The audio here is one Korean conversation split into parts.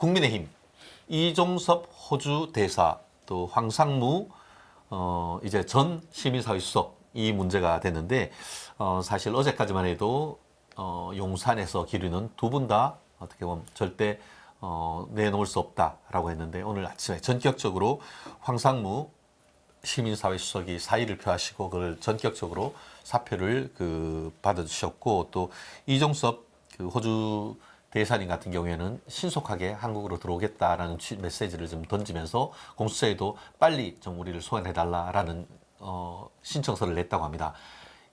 국민의힘 이종섭 호주 대사 또 황상무 이제 전 시민사회 수석 이 문제가 됐는데 사실 어제까지만 해도 용산에서 기류는 두 분 다 어떻게 보면 절대 내놓을 수 없다라고 했는데 오늘 아침에 전격적으로 황상무 시민사회 수석이 사의를 표하시고 그걸 전격적으로 사표를 받아주셨고 또 이종섭 호주 대사님 같은 경우에는 신속하게 한국으로 들어오겠다라는 메시지를 좀 던지면서 공수처에도 빨리 좀 우리를 소환해달라라는 신청서를 냈다고 합니다.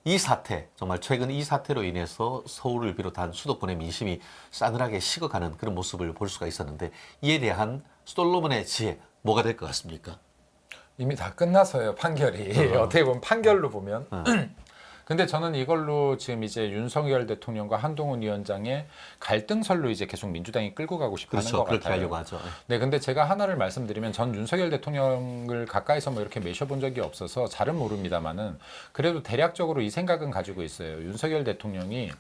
이 사태, 정말 최근 이 사태로 인해서 서울을 비롯한 수도권의 민심이 싸늘하게 식어가는 그런 모습을 볼 수가 있었는데 이에 대한 솔로몬의 지혜, 뭐가 될 것 같습니까? 이미 다 끝나서요, 판결이. 어떻게 보면 판결로 보면. 근데 저는 이걸로 지금 이제 윤석열 대통령과 한동훈 위원장의 갈등설로 이제 계속 민주당이 끌고 가고 싶어 하는 것 그렇게 같아요. 하려고 하죠. 네, 근데 제가 하나를 말씀드리면 전 윤석열 대통령을 가까이서 뭐 이렇게 매셔본 적이 없어서 잘은 모릅니다만은 그래도 대략적으로 이 생각은 가지고 있어요. 윤석열 대통령이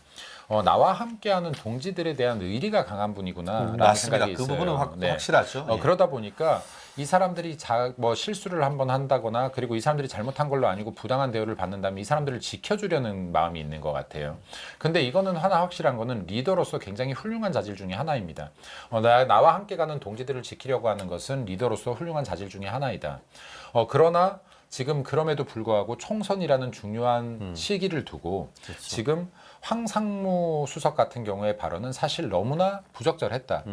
나와 함께하는 동지들에 대한 의리가 강한 분이구나라는 맞습니다. 생각이 있어요. 그 부분은 확실하죠. 예. 그러다 보니까 이 사람들이 뭐 실수를 한번 한다거나 그리고 이 사람들이 잘못한 걸로 아니고 부당한 대우를 받는다면 이 사람들을 지켜주려는 마음이 있는 것 같아요. 근데 이거는 하나 확실한 거는 리더로서 굉장히 훌륭한 자질 중에 하나입니다. 나와 함께 가는 동지들을 지키려고 하는 것은 리더로서 훌륭한 자질 중에 하나이다. 그러나 지금 그럼에도 불구하고 총선이라는 중요한 시기를 두고 그렇죠. 지금 황상무 수석 같은 경우의 발언은 사실 너무나 부적절했다.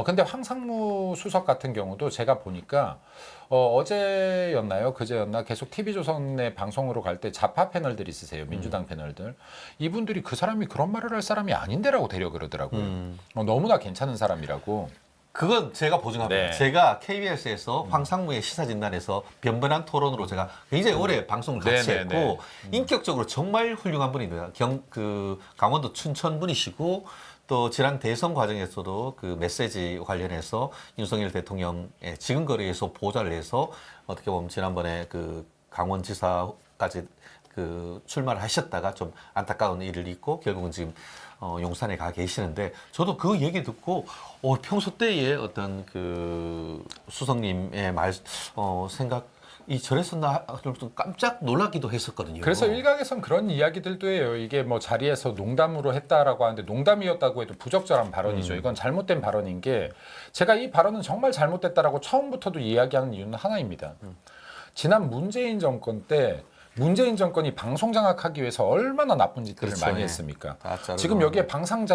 근데 황상무 수석 같은 경우도 제가 보니까 어제였나요? 그제였나? 계속 TV조선의 방송으로 갈 때 좌파 패널들 있으세요. 민주당 패널들. 이분들이 그 사람이 그런 말을 할 사람이 아닌데라고 대려 그러더라고요. 너무나 괜찮은 사람이라고. 그건 제가 보증합니다. 네. 제가 KBS에서 황상무의 시사진단에서 변변한 토론으로 제가 굉장히 오래 방송을 같이 했고 인격적으로 정말 훌륭한 분입니다. 강원도 춘천 분이시고 또 지난 대선 과정에서도 그 메시지 관련해서 윤석열 대통령의 지근거리에서 보좌를 해서 어떻게 보면 지난번에 그 강원지사까지 출마를 하셨다가 좀 안타까운 일을 잊고 결국은 지금 용산에 가 계시는데 저도 그 얘기 듣고 평소 때의 어떤 그 수석님의 생각이 저랬었나 좀 깜짝 놀라기도 했었거든요. 그래서 일각에선 그런 이야기들도 해요. 이게 뭐 자리에서 농담으로 했다라고 하는데 농담이었다고 해도 부적절한 발언이죠. 이건 잘못된 발언인 게 제가 이 발언은 정말 잘못됐다라고 처음부터도 이야기하는 이유는 하나입니다. 지난 문재인 정권 때 문재인 정권이 방송 장악하기 위해서 얼마나 나쁜 짓들을 그렇죠, 많이 예. 했습니까? 다 지금 여기에 방송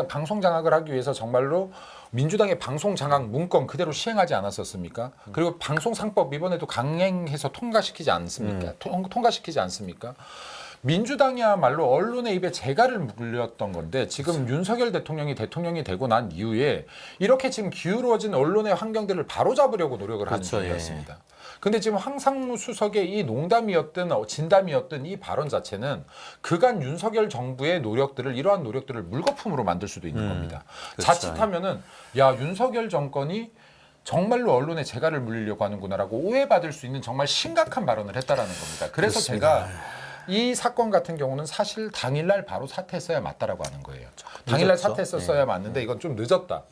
장악을 하기 위해서 정말로 민주당의 방송 장악 문건 그대로 시행하지 않았었습니까? 그리고 방송상법 이번에도 강행해서 통과시키지 않습니까? 통과시키지 않습니까? 민주당이야말로 언론의 입에 재갈을 물렸던 건데 지금 윤석열 대통령이 되고 난 이후에 이렇게 지금 기울어진 언론의 환경들을 바로잡으려고 노력을 하는 중이었습니다. 근데 지금 황상무 수석의 이 농담이었든 진담이었든 이 발언 자체는 그간 윤석열 정부의 이러한 노력들을 물거품으로 만들 수도 있는 겁니다. 그렇죠. 자칫하면은 야 윤석열 정권이 정말로 언론에 재갈을 물리려고 하는구나라고 오해받을 수 있는 정말 심각한 발언을 했다라는 겁니다. 그래서 그렇습니다. 제가 이 사건 같은 경우는 사실 당일날 바로 사퇴했어야 맞다라고 하는 거예요. 당일날 사퇴했었어야 맞는데 이건 좀 늦었다.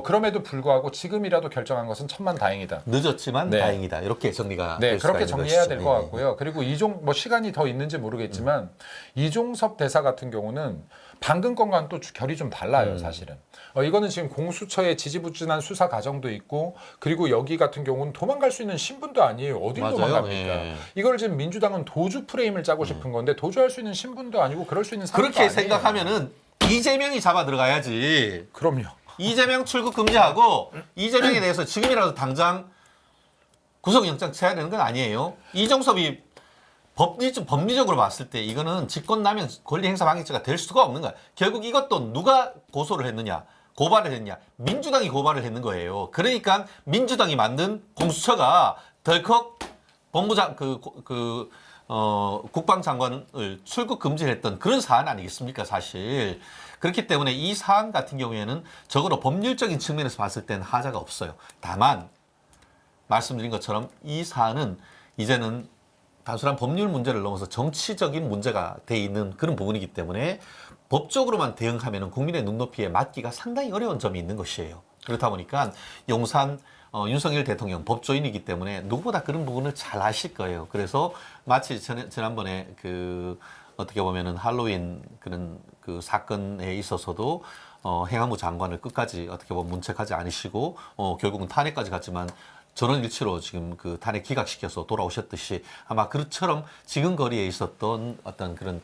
그럼에도 불구하고 지금이라도 결정한 것은 천만다행이다. 늦었지만 다행이다. 이렇게 정리가 될 수가 그렇게 있는 정리해야 것이죠. 될 것 같고요. 그리고 뭐 시간이 더 있는지 모르겠지만 이종섭 대사 같은 경우는 방금 건과는 또 결이 좀 달라요, 사실은. 이거는 지금 공수처의 지지부진한 수사 과정도 있고 그리고 여기 같은 경우는 도망갈 수 있는 신분도 아니에요. 어딜 맞아요. 도망갑니까? 예. 이걸 지금 민주당은 도주 프레임을 짜고 싶은 건데 도주할 수 있는 신분도 아니고 그럴 수 있는 사람도 그렇게 아니에요. 생각하면은 이재명이 잡아 들어가야지. 그럼요. 이재명 출국 금지하고 이재명에 대해서 지금이라도 당장 구속영장 쳐야 되는 건 아니에요. 이종섭이 법리적으로 봤을 때 이거는 직권남용 권리행사방해죄가 될 수가 없는 거야. 결국 이것도 누가 고소를 했느냐, 고발을 했냐, 민주당이 고발을 했는 거예요. 그러니까 민주당이 만든 공수처가 덜컥 법무장 국방장관을 출국 금지를 했던 그런 사안 아니겠습니까, 사실. 그렇기 때문에 이 사안 같은 경우에는 적어도 법률적인 측면에서 봤을 때는 하자가 없어요. 다만 말씀드린 것처럼 이 사안은 이제는 단순한 법률 문제를 넘어서 정치적인 문제가 돼 있는 그런 부분이기 때문에 법적으로만 대응하면 국민의 눈높이에 맞기가 상당히 어려운 점이 있는 것이에요. 그렇다 보니까 용산 윤석열 대통령 법조인이기 때문에 누구보다 그런 부분을 잘 아실 거예요. 그래서 마치 지난번에 그 어떻게 보면은 할로윈 그런 그 사건에 있어서도 행안부 장관을 끝까지 어떻게 보면 문책하지 않으시고 결국은 탄핵까지 갔지만 전원일치로 지금 그 탄핵 기각시켜서 돌아오셨듯이 아마 그처럼 지금 거리에 있었던 어떤 그런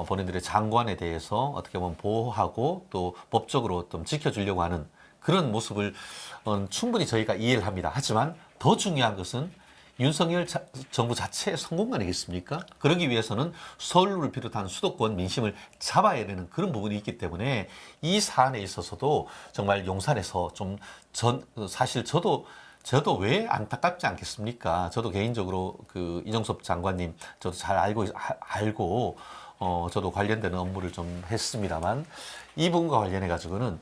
본인들의 장관에 대해서 어떻게 보면 보호하고 또 법적으로 좀 지켜주려고 하는 그런 모습을 충분히 저희가 이해를 합니다. 하지만 더 중요한 것은 윤석열 정부 자체의 성공 아니겠습니까? 그러기 위해서는 서울을 비롯한 수도권 민심을 잡아야 되는 그런 부분이 있기 때문에 이 사안에 있어서도 정말 용산에서 사실 저도 왜 안타깝지 않겠습니까? 저도 개인적으로 그 이정섭 장관님 저도 잘 알고 저도 관련되는 업무를 좀 했습니다만 이분과 관련해 가지고는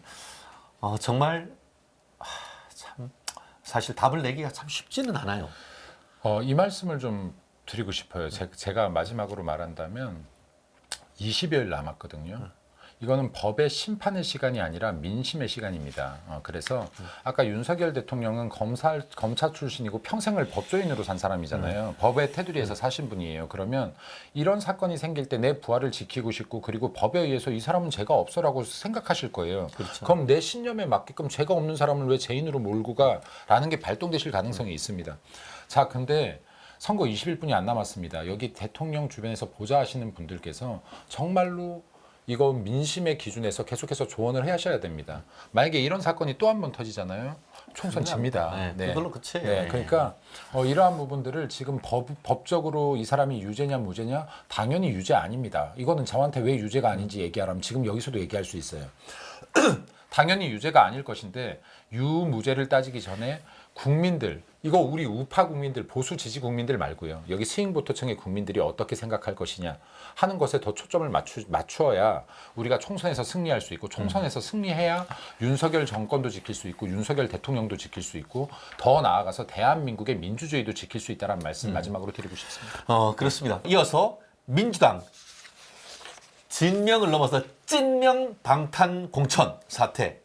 정말 참 사실 답을 내기가 참 쉽지는 않아요. 이 말씀을 좀 드리고 싶어요. 제가 마지막으로 말한다면 20여일 남았거든요. 이거는 법의 심판의 시간이 아니라 민심의 시간입니다. 그래서 아까 윤석열 대통령은 검사 출신이고 평생을 법조인으로 산 사람이잖아요. 법의 테두리에서 사신 분이에요. 그러면 이런 사건이 생길 때 내 부하를 지키고 싶고 그리고 법에 의해서 이 사람은 죄가 없어라고 생각하실 거예요. 그렇죠. 그럼 내 신념에 맞게끔 죄가 없는 사람을 왜 죄인으로 몰고 가라는 게 발동되실 가능성이 있습니다. 자, 근데 선거 20일뿐이 안 남았습니다. 여기 대통령 주변에서 보좌하시는 분들께서 정말로 이거 민심의 기준에서 계속해서 조언을 하셔야 됩니다. 만약에 이런 사건이 또 한 번 터지잖아요. 총선 집니다. 네, 그걸로 끝이에요. 네, 그러니까 이러한 부분들을 지금 법적으로 이 사람이 유죄냐 무죄냐 당연히 유죄 아닙니다. 이거는 저한테 왜 유죄가 아닌지 얘기하라면 지금 여기서도 얘기할 수 있어요. 당연히 유죄가 아닐 것인데 유무죄를 따지기 전에 국민들, 이거 우리 우파 국민들, 보수 지지 국민들 말고요. 여기 스윙보터층의 국민들이 어떻게 생각할 것이냐 하는 것에 더 초점을 맞추어야 우리가 총선에서 승리할 수 있고 총선에서 승리해야 윤석열 정권도 지킬 수 있고 윤석열 대통령도 지킬 수 있고 더 나아가서 대한민국의 민주주의도 지킬 수 있다는 말씀 마지막으로 드리고 싶습니다. 그렇습니다. 이어서 민주당 진명을 넘어서 찐명 방탄 공천 사태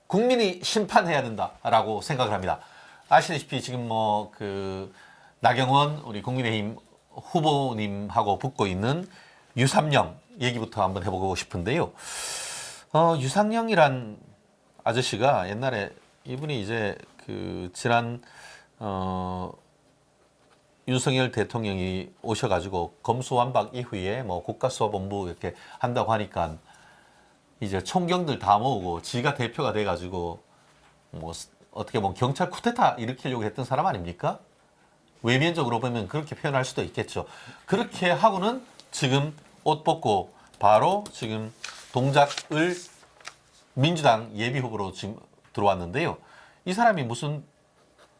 국민이 심판해야 된다라고 생각을 합니다. 아시다시피 지금 나경원 우리 국민의힘 후보님하고 붙고 있는 유삼영 얘기부터 한번 해보고 싶은데요. 유상영이란 아저씨가 옛날에 이분이 이제 그 지난 윤석열 대통령이 오셔가지고 검수완박 이후에 국가수사본부 이렇게 한다고 하니까 이제 총경들 다 모으고 지가 대표가 돼가지고 어떻게 보면 경찰 쿠데타 일으키려고 했던 사람 아닙니까? 외면적으로 보면 그렇게 표현할 수도 있겠죠. 그렇게 하고는 지금 옷 벗고 바로 지금 동작을 민주당 예비후보로 지금 들어왔는데요. 이 사람이 무슨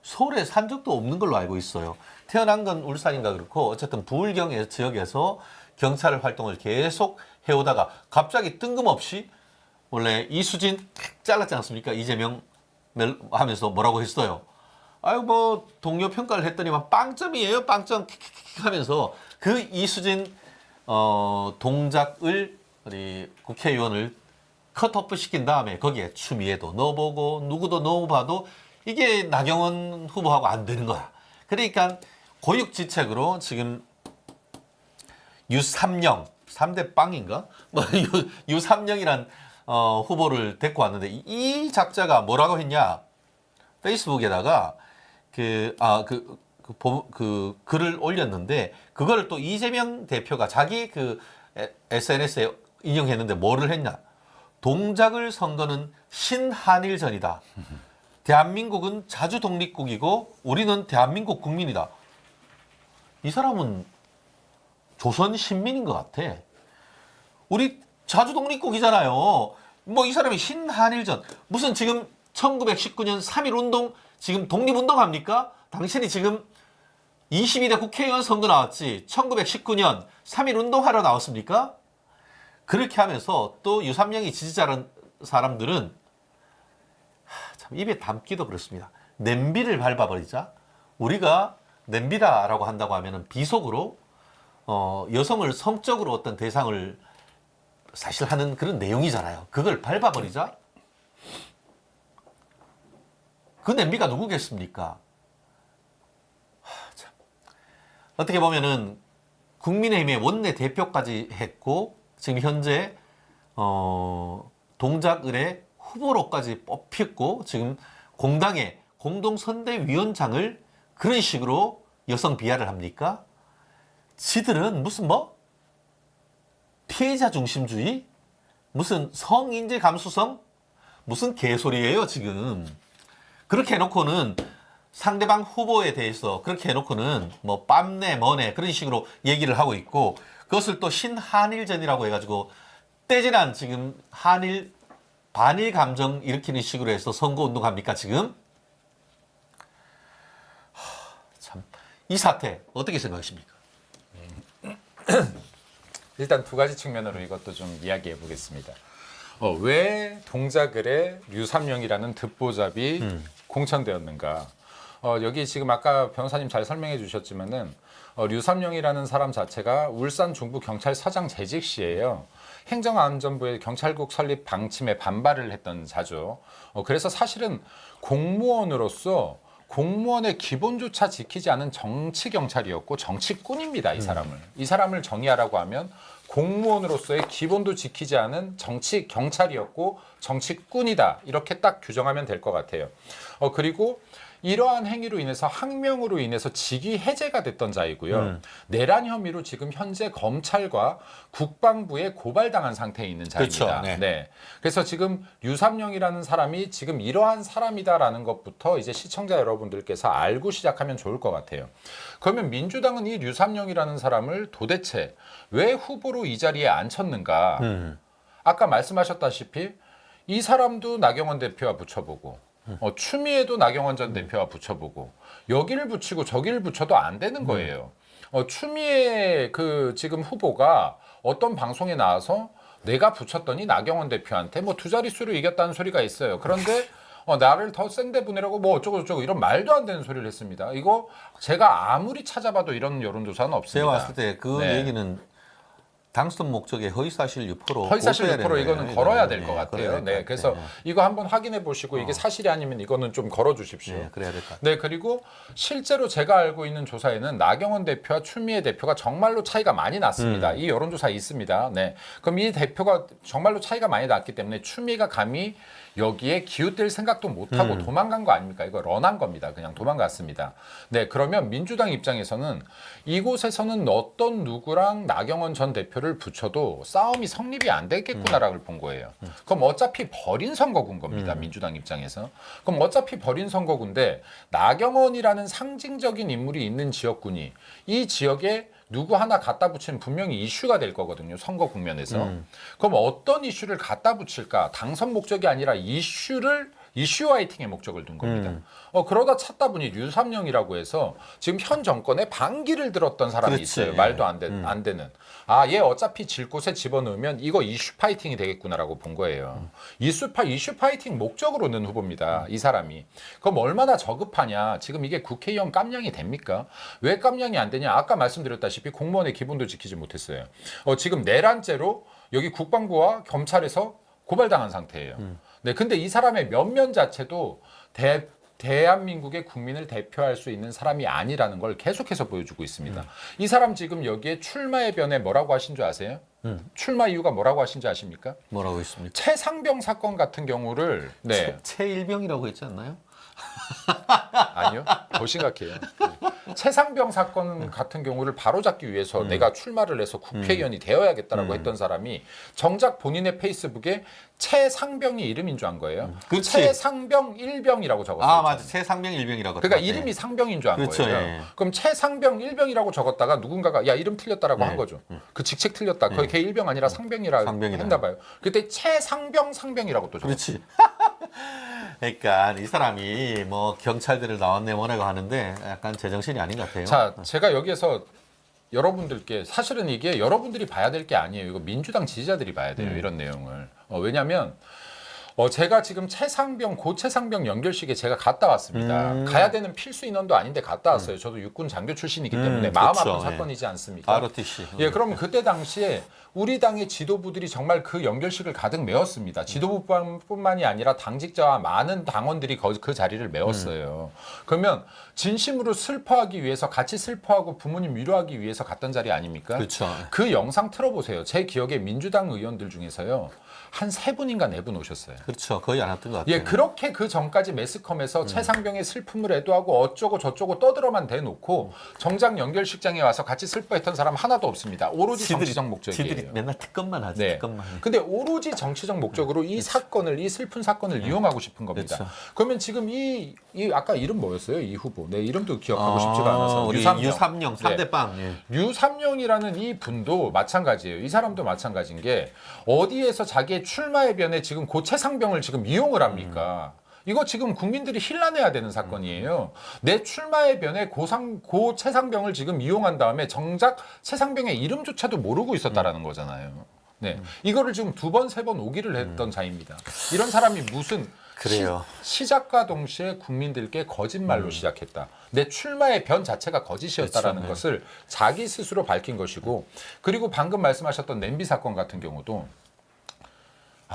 서울에 산 적도 없는 걸로 알고 있어요. 태어난 건 울산인가 그렇고 어쨌든 부울경 지역에서 경찰 활동을 계속 해오다가 갑자기 뜬금없이 원래 이수진 잘랐지 않습니까? 이재명 하면서 뭐라고 했어요? 아유 동료 평가를 했더니만 빵점이에요, 빵점 하면서 그 이수진 동작을 우리 국회의원을 컷오프 시킨 다음에 거기에 추미애도 넣어보고 누구도 넣어봐도 이게 나경원 후보하고 안 되는 거야. 그러니까 고육지책으로 지금 유삼영 3대 빵인가? 유삼영이란 후보를 데리고 왔는데 이 작자가 뭐라고 했냐? 페이스북에다가 그 글을 올렸는데 그거를 또 이재명 대표가 자기 그 SNS에 인용했는데 뭐를 했냐? 동작을 선거는 신한일전이다. 대한민국은 자주 독립국이고 우리는 대한민국 국민이다. 이 사람은 조선 신민인 것 같아. 우리 자주 독립국이잖아요. 이 사람이 신한일전 무슨 지금 1919년 3.1운동 지금 독립운동 합니까? 당신이 지금 22대 국회의원 선거 나왔지 1919년 3.1운동 하러 나왔습니까? 그렇게 하면서 또 유삼영이 지지자라는 사람들은 참 입에 담기도 그렇습니다. 냄비를 밟아버리자. 우리가 냄비다라고 한다고 하면은 비속어로 여성을 성적으로 어떤 대상을 사실 하는 그런 내용이잖아요. 그걸 밟아버리자. 그 냄비가 누구겠습니까? 참. 어떻게 보면은 국민의힘의 원내 대표까지 했고 지금 현재 동작을의 후보로까지 뽑혔고 지금 공당의 공동선대위원장을 그런 식으로 여성 비하를 합니까? 지들은 무슨 뭐 피해자 중심주의? 무슨 성인지 감수성? 무슨 개소리예요 지금. 그렇게 해놓고는 상대방 후보에 대해서 그렇게 해놓고는 뭐 빰내 뭐네 그런 식으로 얘기를 하고 있고 그것을 또 신한일전이라고 해가지고 떼지난 지금 한일 반일 감정 일으키는 식으로 해서 선거운동합니까 지금? 참 이 사태 어떻게 생각하십니까? 일단 두 가지 측면으로 이것도 좀 이야기해 보겠습니다. 왜 동작을에 류삼영이라는 듣보잡이 공천되었는가? 여기 지금 아까 변호사님 잘 설명해 주셨지만은 류삼영이라는 사람 자체가 울산 중부 경찰서장 재직 시에요. 행정안전부의 경찰국 설립 방침에 반발을 했던 자죠. 그래서 사실은 공무원으로서 공무원의 기본조차 지키지 않은 정치 경찰이었고 정치꾼입니다. 이 사람을. 이 사람을 정의하라고 하면 공무원으로서의 기본도 지키지 않은 정치 경찰이었고 정치꾼이다. 이렇게 딱 규정하면 될 것 같아요. 그리고 이러한 행위로 인해서 항명으로 인해서 직위 해제가 됐던 자이고요. 내란 혐의로 지금 현재 검찰과 국방부에 고발당한 상태에 있는 자입니다. 그렇죠. 네. 네. 그래서 지금 류삼영이라는 사람이 지금 이러한 사람이다라는 것부터 이제 시청자 여러분들께서 알고 시작하면 좋을 것 같아요. 그러면 민주당은 이 류삼영이라는 사람을 도대체 왜 후보로 이 자리에 앉혔는가? 아까 말씀하셨다시피 이 사람도 나경원 대표와 붙여보고 추미애도 나경원 전 대표와 붙여보고 여기를 붙이고 저기를 붙여도 안 되는 거예요. 추미애 그 지금 후보가 어떤 방송에 나와서 내가 붙였더니 나경원 대표한테 뭐 2자릿수로 이겼다는 소리가 있어요. 그런데 나를 더 센데 보내라고 뭐 어쩌고 이런 말도 안 되는 소리를 했습니다. 이거 제가 아무리 찾아봐도 이런 여론조사는 없습니다. 제가 봤을 때 그 네. 얘기는 당선 목적에 허위사실 유포로 허위사실 고소해야 유포로 되는 이거는 거예요. 걸어야 네, 될 것 같아요. 걸어야 될것 네, 같아요. 그래서 네. 이거 한번 확인해 보시고 이게 사실이 아니면 이거는 좀 걸어 주십시오. 네, 그래야 될 것 같아요. 네, 그리고 실제로 제가 알고 있는 조사에는 나경원 대표와 추미애 대표가 정말로 차이가 많이 났습니다. 이 여론조사에 있습니다. 네, 그럼 이 대표가 정말로 차이가 많이 났기 때문에 추미애가 감히 여기에 기웃될 생각도 못하고 도망간 거 아닙니까? 이거 런한 겁니다. 그냥 도망갔습니다. 네, 그러면 민주당 입장에서는 이곳에서는 어떤 누구랑 나경원 전 대표를 붙여도 싸움이 성립이 안 되겠구나라고 본 거예요. 그럼 어차피 버린 선거구인 겁니다. 민주당 입장에서. 그럼 어차피 버린 선거구인데 나경원이라는 상징적인 인물이 있는 지역군이 이 지역에 누구 하나 갖다 붙이면 분명히 이슈가 될 거거든요. 선거 국면에서. 그럼 어떤 이슈를 갖다 붙일까? 당선 목적이 아니라 이슈 화이팅의 목적을 둔 겁니다. 그러다 찾다 보니 류삼영이라고 해서 지금 현 정권에 반기를 들었던 사람이 그렇지. 있어요. 말도 안 되는. 얘 어차피 질 곳에 집어넣으면 이거 이슈 파이팅이 되겠구나라고 본 거예요. 이슈 파이팅 목적으로 는 후보입니다. 이 사람이. 그럼 얼마나 저급하냐. 지금 이게 국회의원 깜냥이 됩니까? 왜 깜냥이 안 되냐. 아까 말씀드렸다시피 공무원의 기본도 지키지 못했어요. 지금 내란죄로 여기 국방부와 검찰에서 고발당한 상태예요. 네, 근데 이 사람의 면면 자체도 대한민국의 국민을 대표할 수 있는 사람이 아니라는 걸 계속해서 보여주고 있습니다. 이 사람 지금 여기에 출마의 변에 뭐라고 하신 줄 아세요? 출마 이유가 뭐라고 하신 줄 아십니까? 뭐라고 했습니까? 최상병 사건 같은 경우를 네. 최일병이라고 했지 않나요? 아니요. 더 심각해요. 최상병 사건 같은 경우를 바로잡기 위해서 내가 출마를 해서 국회의원이 되어야겠다라고 했던 사람이 정작 본인의 페이스북에 최상병이 이름인 줄 안 거예요. 그렇지. 최상병 1병이라고 적었어요. 맞아. 최상병 일병이라고. 그러니까 네. 이름이 상병인 줄 안 그렇죠, 거예요. 예. 그럼 최상병 1병이라고 적었다가 누군가가 야 이름 틀렸다라고 네. 한 거죠. 그 직책 틀렸다. 거의 걔 1병 아니라 상병이라고 상병이다. 했나 봐요. 그때 상병이라고 또 적었어요. 그렇지. 그러니까 이 사람이 뭐 경찰들을 나왔네 뭐라고 하는데 약간 제정신이 아닌 것 같아요. 자, 제가 여기에서 여러분들께 사실은 이게 여러분들이 봐야 될 게 아니에요. 이거 민주당 지지자들이 봐야 돼요. 이런 내용을. 왜냐하면 제가 지금 고최상병 연결식에 제가 갔다 왔습니다. 가야 되는 필수 인원도 아닌데 갔다 왔어요. 저도 육군 장교 출신이기 때문에 마음 그렇죠. 아픈 사건이지 않습니까? ROTC. 예, 그럼 그때 당시에 우리 당의 지도부들이 정말 그 연결식을 가득 메웠습니다. 지도부뿐만이 아니라 당직자와 많은 당원들이 그 자리를 메웠어요. 그러면 진심으로 슬퍼하기 위해서 같이 슬퍼하고 부모님 위로하기 위해서 갔던 자리 아닙니까? 그렇죠. 그 영상 틀어보세요. 제 기억에 민주당 의원들 중에서요. 한 3분인가 4분 오셨어요. 그렇죠. 거의 안 왔던 것 같아요. 예, 그렇게 그 전까지 매스컴에서 최상병의 슬픔을 애도하고 어쩌고 저쩌고 떠들어만 대놓고 정작 연결식장에 와서 같이 슬퍼했던 사람 하나도 없습니다. 오로지 정치적 목적이에요. 지들이 맨날 특검만 하지. 네. 특검만. 근데 오로지 정치적 목적으로 이 사건을, 이 슬픈 사건을 이용하고 싶은 겁니다. 그렇죠. 그러면 지금 이 아까 이름 뭐였어요? 이 후보. 네, 이름도 기억하고 싶지가 않아서. 우리 유삼룡 3대 빵. 예. 유삼룡이라는 이 분도 마찬가지예요. 이 사람도 마찬가지인 게 어디에서 자기의 출마의 변에 지금 고최상병을 지금 이용을 합니까? 이거 지금 국민들이 힐난해야 되는 사건이에요. 내 출마의 변에 고최상병을 지금 이용한 다음에 정작 최상병의 이름조차도 모르고 있었다라는 거잖아요. 네, 이거를 지금 2번, 3번 오기를 했던 자입니다. 이런 사람이 무슨 그래요. 시작과 동시에 국민들께 거짓말로 시작했다. 내 출마의 변 자체가 거짓이었다라는 그렇죠. 것을 자기 스스로 밝힌 것이고, 그리고 방금 말씀하셨던 냄비 사건 같은 경우도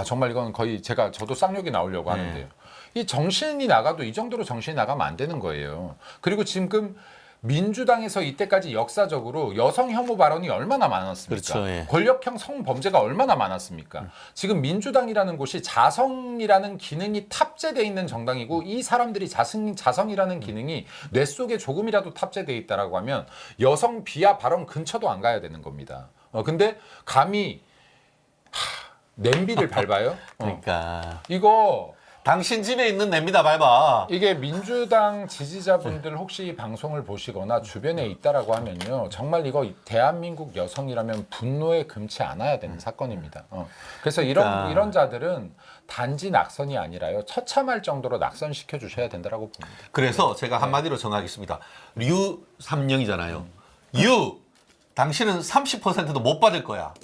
정말 이건 거의 저도 쌍욕이 나오려고 하는데요. 이 정신이 나가도 이 정도로 정신이 나가면 안 되는 거예요. 그리고 지금 민주당에서 이때까지 역사적으로 여성 혐오 발언이 얼마나 많았습니까? 그렇죠, 예. 권력형 성범죄가 얼마나 많았습니까? 지금 민주당이라는 곳이 자성이라는 기능이 탑재되어 있는 정당이고, 이 사람들이 자성이라는 기능이 뇌 속에 조금이라도 탑재되어 있다라고 하면 여성 비하 발언 근처도 안 가야 되는 겁니다. 근데 감히 냄비를 밟아요? 그러니까 이거 당신 집에 있는 냄비다 밟아. 이게 민주당 지지자분들 혹시 방송을 보시거나 주변에 있다라고 하면요, 정말 이거 대한민국 여성이라면 분노에 금치 않아야 되는 사건입니다. 그래서 이런 자들은 단지 낙선이 아니라요, 처참할 정도로 낙선시켜 주셔야 된다라고 봅니다. 그래서 제가 한마디로 정하겠습니다. 류삼령이잖아요. 당신은 30%도 못 받을 거야.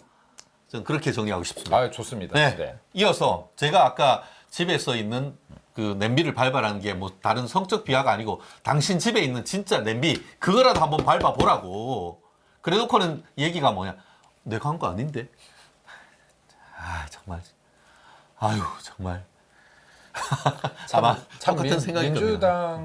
저는 그렇게 정리하고 싶습니다. 좋습니다. 네. 이어서 제가 아까 집에 써 있는 그 냄비를 밟아라는 게 뭐 다른 성적 비하가 아니고 당신 집에 있는 진짜 냄비 그거라도 한번 밟아 보라고. 그래놓고는 얘기가 뭐냐? 내가 한 거 아닌데. 정말. 정말. 아마 똑같은 생각일 겁니다.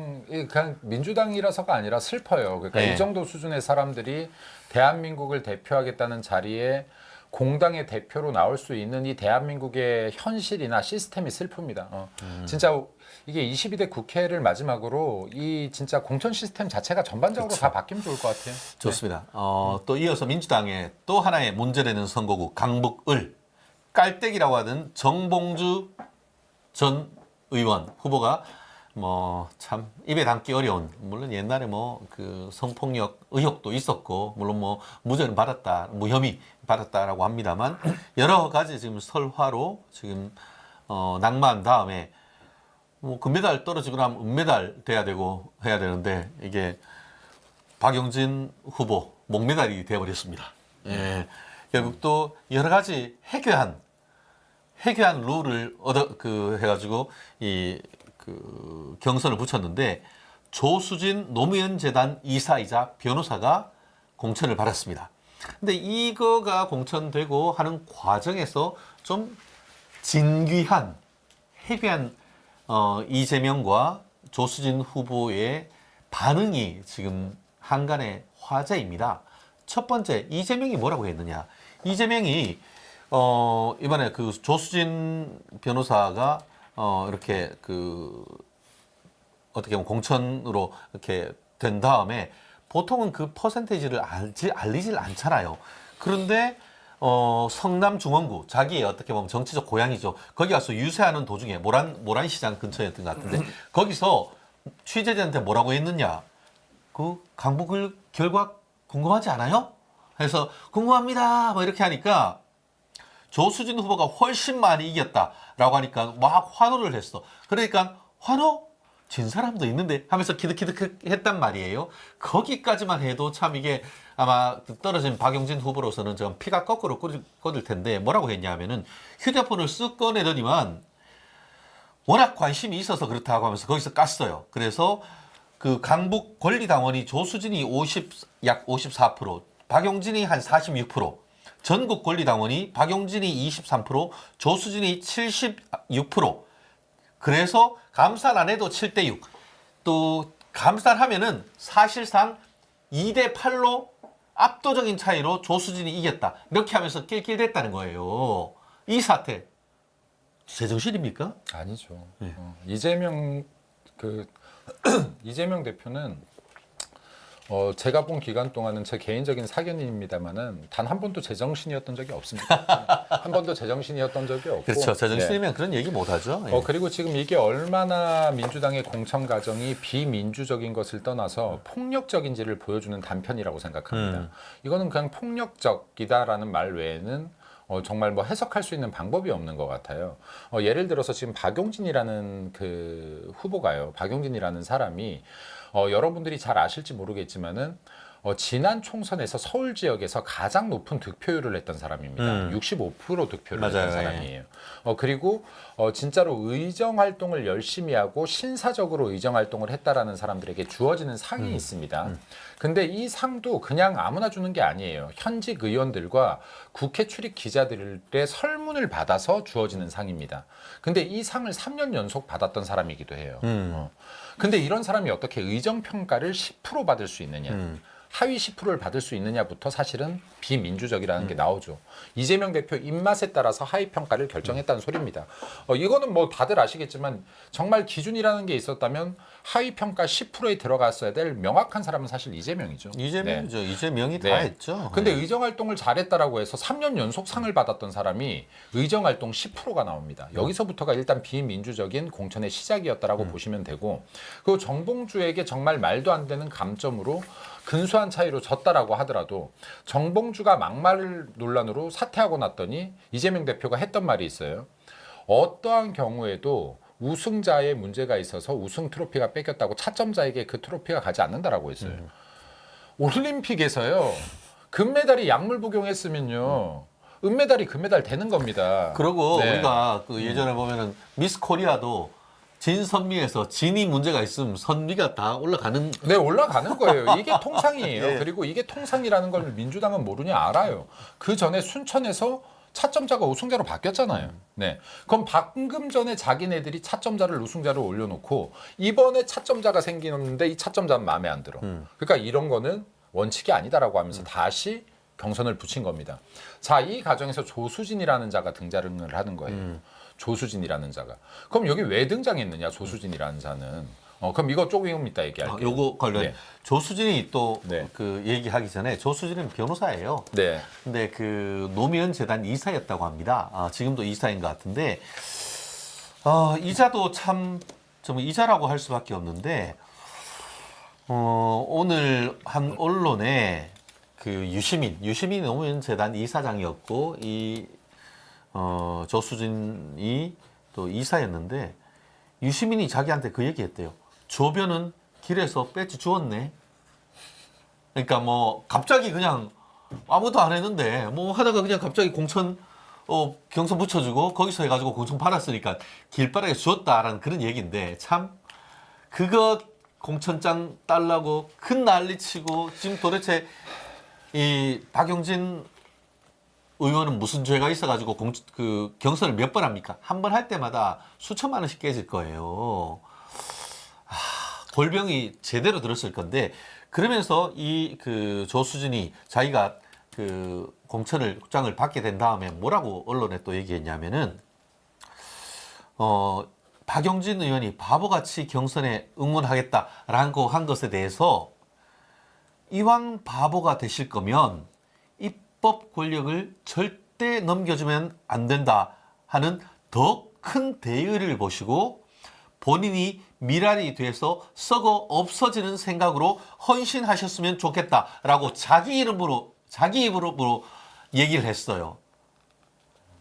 그냥 민주당이라서가 아니라 슬퍼요. 그러니까 네. 이 정도 수준의 사람들이 대한민국을 대표하겠다는 자리에 공당의 대표로 나올 수 있는 이 대한민국의 현실이나 시스템이 슬픕니다. 진짜 이게 22대 국회를 마지막으로 이 진짜 공천 시스템 자체가 전반적으로 다 바뀌면 좋을 것 같아요. 좋습니다. 또 이어서 민주당의 또 하나의 문제되는 선거구 강북을 깔때기라고 하는 정봉주 전 의원 후보가 참 입에 담기 어려운, 물론 옛날에 그 성폭력 의혹도 있었고 물론 무죄는 받았다, 무혐의 받았다라고 합니다만 여러 가지 지금 설화로 지금 낙마한 다음에 금메달 떨어지고 나면 은메달 돼야 되고 해야 되는데 이게 박용진 후보 목메달이 되어버렸습니다. 예. 결국 또 여러 가지 해괴한 룰을 해가지고 경선을 붙였는데 조수진 노무현 재단 이사이자 변호사가 공천을 받았습니다. 근데 이거가 공천되고 하는 과정에서 좀 진귀한 해괴한 이재명과 조수진 후보의 반응이 지금 한간의 화제입니다. 첫 번째, 이재명이 뭐라고 했느냐? 이재명이 이번에 그 조수진 변호사가 이렇게 어떻게 보면 공천으로 이렇게 된 다음에 보통은 그 퍼센테이지를 알리질 않잖아요. 그런데 성남중원구, 자기의 어떻게 보면 정치적 고향이죠. 거기 가서 유세하는 도중에 모란시장 근처였던 것 같은데 거기서 취재자한테 뭐라고 했느냐? 그 강북을 결과 궁금하지 않아요? 그래서 궁금합니다. 이렇게 하니까 조수진 후보가 훨씬 많이 이겼다라고 하니까 막 환호를 했어. 그러니까 환호? 진 사람도 있는데 하면서 기득기득 했단 말이에요. 거기까지만 해도 참 이게 아마 떨어진 박용진 후보로서는 좀 피가 거꾸로 꽂을 텐데 뭐라고 했냐 하면은 휴대폰을 쓱 꺼내더니만 워낙 관심이 있어서 그렇다고 하면서 거기서 깠어요. 그래서 그 강북 권리당원이 조수진이 약 54%, 박용진이 한 46%, 전국 권리당원이 박용진이 23%, 조수진이 76%. 그래서 감산 안 해도 7대6. 또 감산하면은 사실상 2대8로 압도적인 차이로 조수진이 이겼다. 이렇게 하면서 낄낄댔다는 거예요. 이 사태 제정신입니까? 아니죠. 네. 이재명 이재명 대표는 제가 본 기간 동안은 제 개인적인 사견입니다만은 단 한 번도 제정신이었던 적이 없습니다. 한 번도 제정신이었던 적이 없고. 그렇죠. 제정신이면 네. 그런 얘기 못하죠. 예. 그리고 지금 이게 얼마나 민주당의 공천 과정이 비민주적인 것을 떠나서 폭력적인지를 보여주는 단편이라고 생각합니다. 이거는 그냥 폭력적이다라는 말 외에는 정말 뭐 해석할 수 있는 방법이 없는 것 같아요. 예를 들어서 지금 박용진이라는 그 후보가요. 박용진이라는 사람이 여러분들이 잘 아실지 모르겠지만은 지난 총선에서 서울 지역에서 가장 높은 득표율을 했던 사람입니다. 65% 득표를 맞아요. 했던 사람이에요. 그리고 진짜로 의정 활동을 열심히 하고 신사적으로 의정 활동을 했다라는 사람들에게 주어지는 상이 있습니다. 근데 이 상도 그냥 아무나 주는 게 아니에요. 현직 의원들과 국회 출입 기자들의 설문을 받아서 주어지는 상입니다. 근데 이 상을 3년 연속 받았던 사람이기도 해요. 근데 이런 사람이 어떻게 의정 평가를 10% 받을 수 있느냐? 하위 10%를 받을 수 있느냐부터 사실은 비민주적이라는 게 나오죠. 이재명 대표 입맛에 따라서 하위 평가를 결정했다는 소리입니다. 이거는 뭐 다들 아시겠지만 정말 기준이라는 게 있었다면 하위 평가 10%에 들어갔어야 될 명확한 사람은 사실 이재명이죠. 이재명이죠. 네. 이재명이 다 네. 했죠. 근데 의정 활동을 잘했다라고 해서 3년 연속 상을 받았던 사람이 의정 활동 10%가 나옵니다. 여기서부터가 일단 비민주적인 공천의 시작이었다라고 보시면 되고, 그리고 정봉주에게 정말 말도 안 되는 감점으로 근소한 차이로 졌다라고 하더라도 정봉주가 막말 논란으로 사퇴하고 났더니 이재명 대표가 했던 말이 있어요. 어떠한 경우에도 우승자의 문제가 있어서 우승 트로피가 뺏겼다고 차점자에게 그 트로피가 가지 않는다라고 했어요. 올림픽에서요. 금메달이 약물 복용했으면요. 은메달이 금메달 되는 겁니다. 그리고 네. 우리가 그 예전에 보면은 미스 코리아도 진선미에서 진이 문제가 있으면 선미가 다 올라가는. 네, 올라가는 거예요. 이게 통상이에요. 예. 그리고 이게 통상이라는 걸 민주당은 모르냐 알아요. 그 전에 순천에서 차점자가 우승자로 바뀌었잖아요. 네. 그럼 방금 전에 자기네들이 차점자를 우승자로 올려놓고 이번에 차점자가 생기는데 이 차점자는 마음에 안 들어. 그러니까 이런 거는 원칙이 아니다라고 하면서 다시 경선을 붙인 겁니다. 자, 이 과정에서 조수진이라는 자가 등장을 하는 거예요. 조수진이라는 자가. 그럼 여기 왜 등장했느냐, 조수진이라는 자는. 그럼 이거 조금 이따 얘기할게요. 요거 관련 네. 조수진이 또 네. 그 얘기하기 전에 조수진은 변호사예요. 네. 근데 그 노무현 재단 이사였다고 합니다. 지금도 이사인 것 같은데 이자도 참 좀 이자라고 할 수밖에 없는데 오늘 한 언론에 그 유시민 노무현 재단 이사장이었고 이 조수진이 또 이사였는데 유시민이 자기한테 그 얘기했대요. 조변은 길에서 배지 주웠네. 그러니까 뭐 갑자기 그냥 아무것도 안 했는데 뭐 하다가 그냥 갑자기 공천 경선 붙여주고 거기서 해가지고 공천 받았으니까 길바닥에 주었다라는 그런 얘기인데 참 그거 공천장 달라고 큰 난리치고 지금 도대체 이 박용진 의원은 무슨 죄가 있어가지고 그 경선을 몇 번 합니까? 한 번 할 때마다 수천만 원씩 깨질 거예요. 골병이 제대로 들었을 건데 그러면서 이 그 조수진이 자기가 그 공천장을 받게 된 다음에 뭐라고 언론에 또 얘기했냐면은 박용진 의원이 바보같이 경선에 응원하겠다라고 한 것에 대해서 이왕 바보가 되실 거면 입법 권력을 절대 넘겨주면 안 된다 하는 더 큰 대의를 보시고 본인이 미랄이 돼서 썩어 없어지는 생각으로 헌신하셨으면 좋겠다라고 자기 입으로 얘기를 했어요.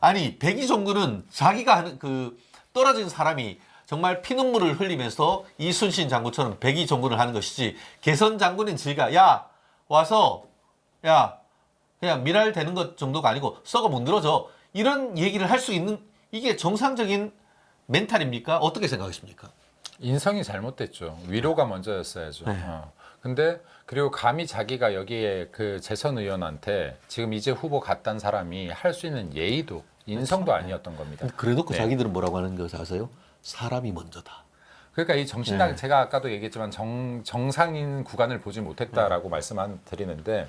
아니 백이종군은 자기가 하는 그 떨어진 사람이 정말 피눈물을 흘리면서 이순신 장군처럼 백이종군을 하는 것이지 개선 장군인 지가 야 와서 야 그냥 미랄 되는 것 정도가 아니고 썩어 문드러져 이런 얘기를 할 수 있는 이게 정상적인 멘탈입니까? 어떻게 생각하십니까? 인성이 잘못됐죠. 위로가 먼저였어야죠. 네. 근데 그리고 감히 자기가 여기에 그 재선 의원한테 지금 이제 후보 갔단 사람이 할 수 있는 예의도 인성도 아니었던 겁니다. 그래놓고 네. 자기들은 뭐라고 하는 거 아세요? 사람이 먼저다. 그러니까 이 정신당 네. 제가 아까도 얘기했지만 정상인 구간을 보지 못했다라고 말씀드리는데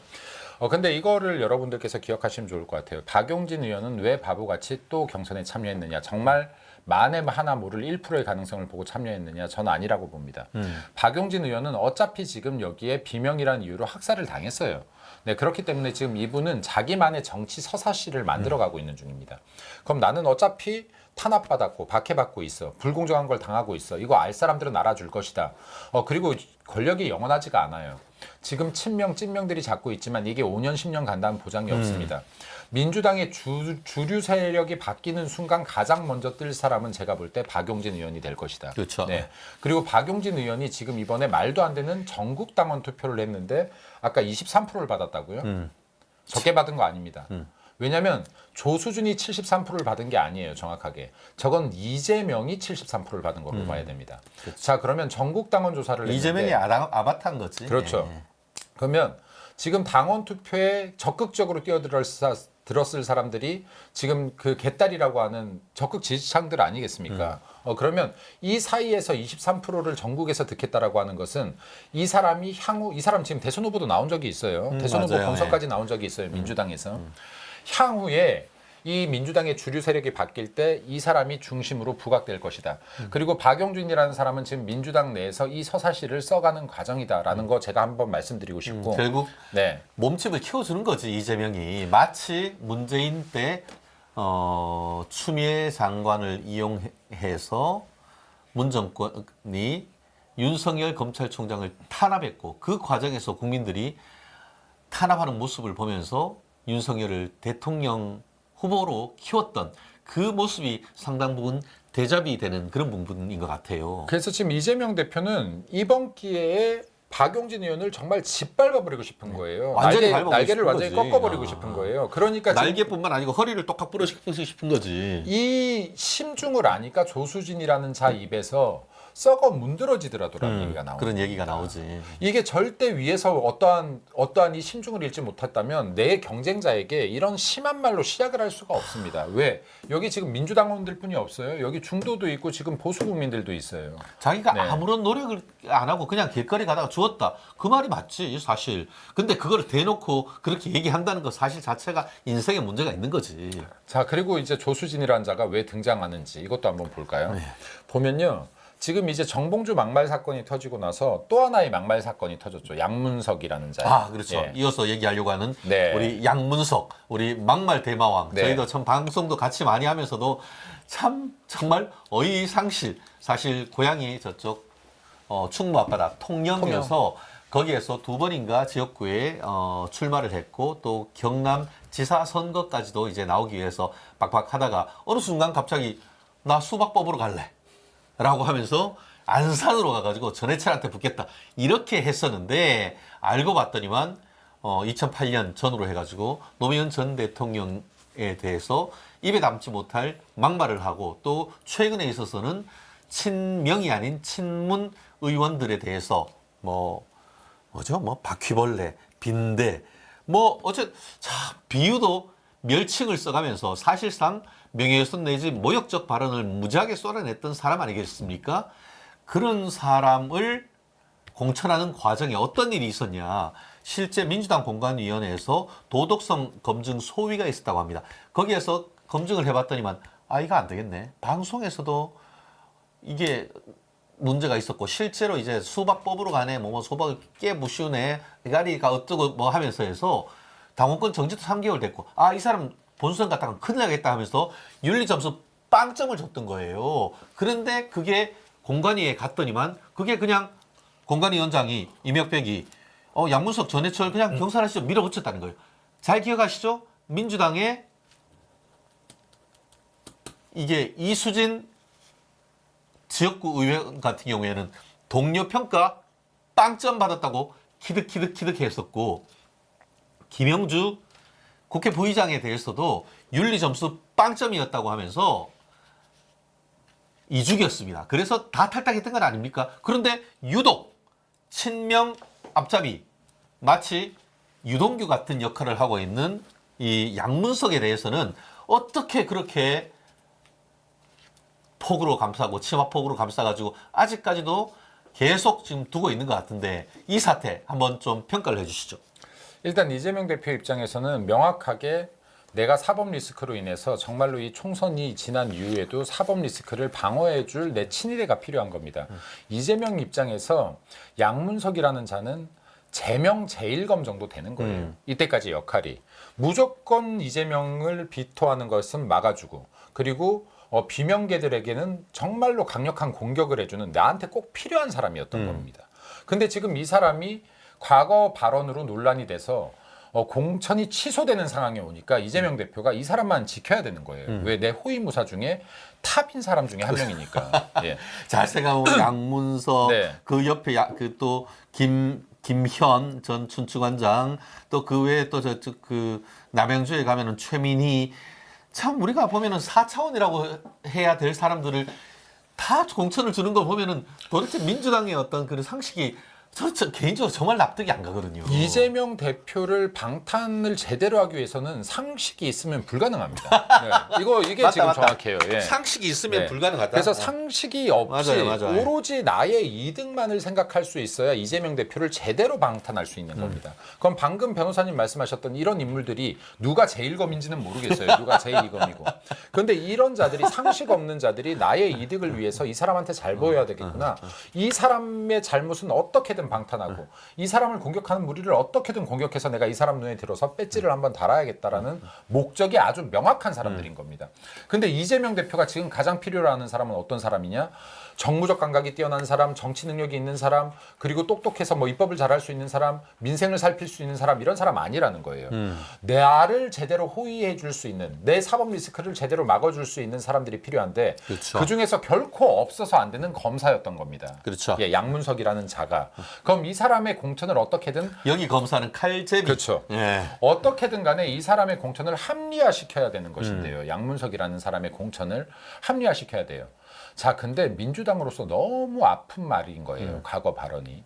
근데 이거를 여러분들께서 기억하시면 좋을 것 같아요. 박용진 의원은 왜 바보같이 또 경선에 참여했느냐. 정말 만에 하나 모를 1%의 가능성을 보고 참여했느냐. 저는 아니라고 봅니다. 박용진 의원은 어차피 지금 여기에 비명이라는 이유로 학살을 당했어요. 네, 그렇기 때문에 지금 이분은 자기만의 정치 서사시를 만들어가고 있는 중입니다. 그럼 나는 어차피 탄압받았고 박해받고 있어. 불공정한 걸 당하고 있어. 이거 알 사람들은 알아줄 것이다. 그리고 권력이 영원하지가 않아요. 지금 친명, 찐명들이 잡고 있지만 이게 5년, 10년 간다는 보장이 없습니다. 민주당의 주류 세력이 바뀌는 순간 가장 먼저 뜰 사람은 제가 볼 때 박용진 의원이 될 것이다. 그렇죠. 네. 그리고 박용진 의원이 지금 이번에 말도 안 되는 전국 당원 투표를 했는데 아까 23%를 받았다고요? 적게 받은 거 아닙니다. 왜냐하면 조수준이 73%를 받은 게 아니에요. 정확하게. 저건 이재명이 73%를 받은 걸로 봐야 됩니다. 그렇죠. 자, 그러면 전국 당원 조사를 했는데 이재명이 아바타인 거지. 그렇죠. 예. 그러면 지금 당원 투표에 적극적으로 뛰어들었을 사람들이 지금 그 개딸이라고 하는 적극 지지층들 아니겠습니까? 그러면 이 사이에서 23%를 전국에서 득했다라고 하는 것은 이 사람이 향후 이 사람 지금 대선 후보도 나온 적이 있어요. 대선 후보 맞아요. 경선까지 나온 적이 있어요. 민주당에서. 향후에 이 민주당의 주류 세력이 바뀔 때 이 사람이 중심으로 부각될 것이다. 그리고 박용준이라는 사람은 지금 민주당 내에서 이 서사시를 써가는 과정이다라는 거 제가 한번 말씀드리고 싶고 결국 네. 몸집을 키워주는 거지 이재명이. 마치 문재인 때 추미애 장관을 이용해서 문 정권이 윤석열 검찰총장을 탄압했고 그 과정에서 국민들이 탄압하는 모습을 보면서 윤석열을 대통령 후보로 키웠던 그 모습이 상당 부분 대접이 되는 그런 부분인 것 같아요. 그래서 지금 이재명 대표는 이번 기회에 박용진 의원을 정말 짓밟아버리고 싶은 거예요. 완전히 밟아버리고 날개를 싶은 완전히 거지. 꺾어버리고 싶은 거예요. 그러니까 지금 날개뿐만 아니고 허리를 똑딱 부러지고 싶은 거지. 이 심중을 아니까 조수진이라는 자 입에서 썩어 문드러지더라도라는 얘기가 나옵니다. 그런 얘기가 나오지. 이게 절대 위에서 어떠한 이 심중을 잃지 못했다면 내 경쟁자에게 이런 심한 말로 시작을 할 수가 없습니다. 왜? 여기 지금 민주당원들뿐이 없어요. 여기 중도도 있고 지금 보수 국민들도 있어요. 자기가 네. 아무런 노력을 안 하고 그냥 길거리 가다가 죽었다. 그 말이 맞지 사실. 근데 그거를 대놓고 그렇게 얘기한다는 거 사실 자체가 인생에 문제가 있는 거지. 자, 그리고 이제 조수진이라는 자가 왜 등장하는지 이것도 한번 볼까요? 네. 보면요. 지금 이제 정봉주 막말 사건이 터지고 나서 또 하나의 막말 사건이 터졌죠. 양문석이라는 자. 아, 그렇죠. 예. 이어서 얘기하려고 하는 네. 우리 양문석, 우리 막말 대마왕. 네. 저희도 참 방송도 같이 많이 하면서도 참 정말 어이상실. 사실 고향이 저쪽 충무 앞바다 통영이어서 거기에서 두 번인가 지역구에 출마를 했고 또 경남 지사 선거까지도 이제 나오기 위해서 빡빡하다가 어느 순간 갑자기 나 수박 뽑으러 갈래. 라고 하면서 안산으로 가가지고 전해철한테 붙겠다 이렇게 했었는데 알고 봤더니만 2008년 전으로 해가지고 노무현 전 대통령에 대해서 입에 담지 못할 막말을 하고 또 최근에 있어서는 친명이 아닌 친문 의원들에 대해서 뭐죠? 바퀴벌레, 빈대 참 비유도 멸칭을 써가면서 사실상 명예훼손 내지 모욕적 발언을 무지하게 쏟아냈던 사람 아니겠습니까? 그런 사람을 공천하는 과정에 어떤 일이 있었냐. 실제 민주당 공관위원회에서 도덕성 검증 소위가 있었다고 합니다. 거기에서 검증을 해봤더니만 이거 안 되겠네. 방송에서도 이게 문제가 있었고 실제로 이제 수박 뽑으러 가네. 수박을 깨부수네. 대가리가 어쩌고 하면서 해서 당원권 정지도 3개월 됐고 이 사람 본선 갔다가 큰일 나겠다 하면서 윤리 점수 빵점을 줬던 거예요. 그런데 그게 공관위에 갔더니만 그게 그냥 공관위원장이 이명백이 양문석 전해철 그냥 경선하시죠 밀어붙였다는 거예요. 잘 기억하시죠? 민주당의 이게 이수진 지역구 의원 같은 경우에는 동료 평가 빵점 받았다고 키득키득 했었고 김영주 국회 부의장에 대해서도 윤리 점수 빵점이었다고 하면서 이주기였습니다. 그래서 다 탈당했던 건 아닙니까? 그런데 유독 친명 앞잡이 마치 유동규 같은 역할을 하고 있는 이 양문석에 대해서는 어떻게 그렇게 폭으로 감싸고 치마폭으로 감싸가지고 아직까지도 계속 지금 두고 있는 것 같은데 이 사태 한번 좀 평가를 해주시죠. 일단 이재명 대표 입장에서는 명확하게 내가 사법 리스크로 인해서 정말로 이 총선이 지난 이후에도 사법 리스크를 방어해줄 내 친위대가 필요한 겁니다. 이재명 입장에서 양문석이라는 자는 제명 제일검 정도 되는 거예요. 이때까지 역할이. 무조건 이재명을 비토하는 것은 막아주고 그리고 비명계들에게는 정말로 강력한 공격을 해주는 나한테 꼭 필요한 사람이었던 겁니다. 근데 지금 이 사람이 과거 발언으로 논란이 돼서 공천이 취소되는 상황에 오니까 이재명 대표가 이 사람만 지켜야 되는 거예요. 왜? 내 호위무사 중에 탑인 사람 중에 한 명이니까. 예. 잘 생각하면 양문석 네. 그 옆에 또 김현 전 춘추관장 또 그 외에 또 그 남양주에 가면은 최민희 참 우리가 보면은 4차원이라고 해야 될 사람들을 다 공천을 주는 거 보면은 도대체 민주당의 어떤 그 상식이 저 개인적으로 정말 납득이 안 가거든요. 이재명 대표를 방탄을 제대로 하기 위해서는 상식이 있으면 불가능합니다. 네. 이게 맞다, 지금 맞다. 정확해요. 예. 상식이 있으면 네. 불가능하다. 그래서 상식이 없이 맞아요. 오로지 나의 이득만을 생각할 수 있어야 이재명 대표를 제대로 방탄할 수 있는 겁니다. 그럼 방금 변호사님 말씀하셨던 이런 인물들이 누가 제일검인지는 모르겠어요. 누가 제일이검이고. 그런데 이런 자들이 상식 없는 자들이 나의 이득을 위해서 이 사람한테 잘 보여야 되겠구나. 이 사람의 잘못은 어떻게든 방탄하고 이 사람을 공격하는 무리를 어떻게든 공격해서 내가 이 사람 눈에 들어서 배지를 한번 달아야겠다라는 목적이 아주 명확한 사람들인 겁니다. 근데 이재명 대표가 지금 가장 필요로 하는 사람은 어떤 사람이냐? 정무적 감각이 뛰어난 사람, 정치 능력이 있는 사람, 그리고 똑똑해서 뭐 입법을 잘할 수 있는 사람, 민생을 살필 수 있는 사람 이런 사람 아니라는 거예요. 나를 제대로 호위해 줄 수 있는 내 사법 리스크를 제대로 막아줄 수 있는 사람들이 필요한데 그렇죠. 그 중에서 결코 없어서 안 되는 검사였던 겁니다. 그렇죠. 예, 양문석이라는 자가. 그럼 이 사람의 공천을 어떻게든 여기 검사는 칼제비. 그렇죠. 예. 어떻게든 간에 이 사람의 공천을 합리화시켜야 되는 것인데요. 양문석이라는 사람의 공천을 합리화시켜야 돼요. 자, 근데 민주당으로서 너무 아픈 말인 거예요. 과거 발언이.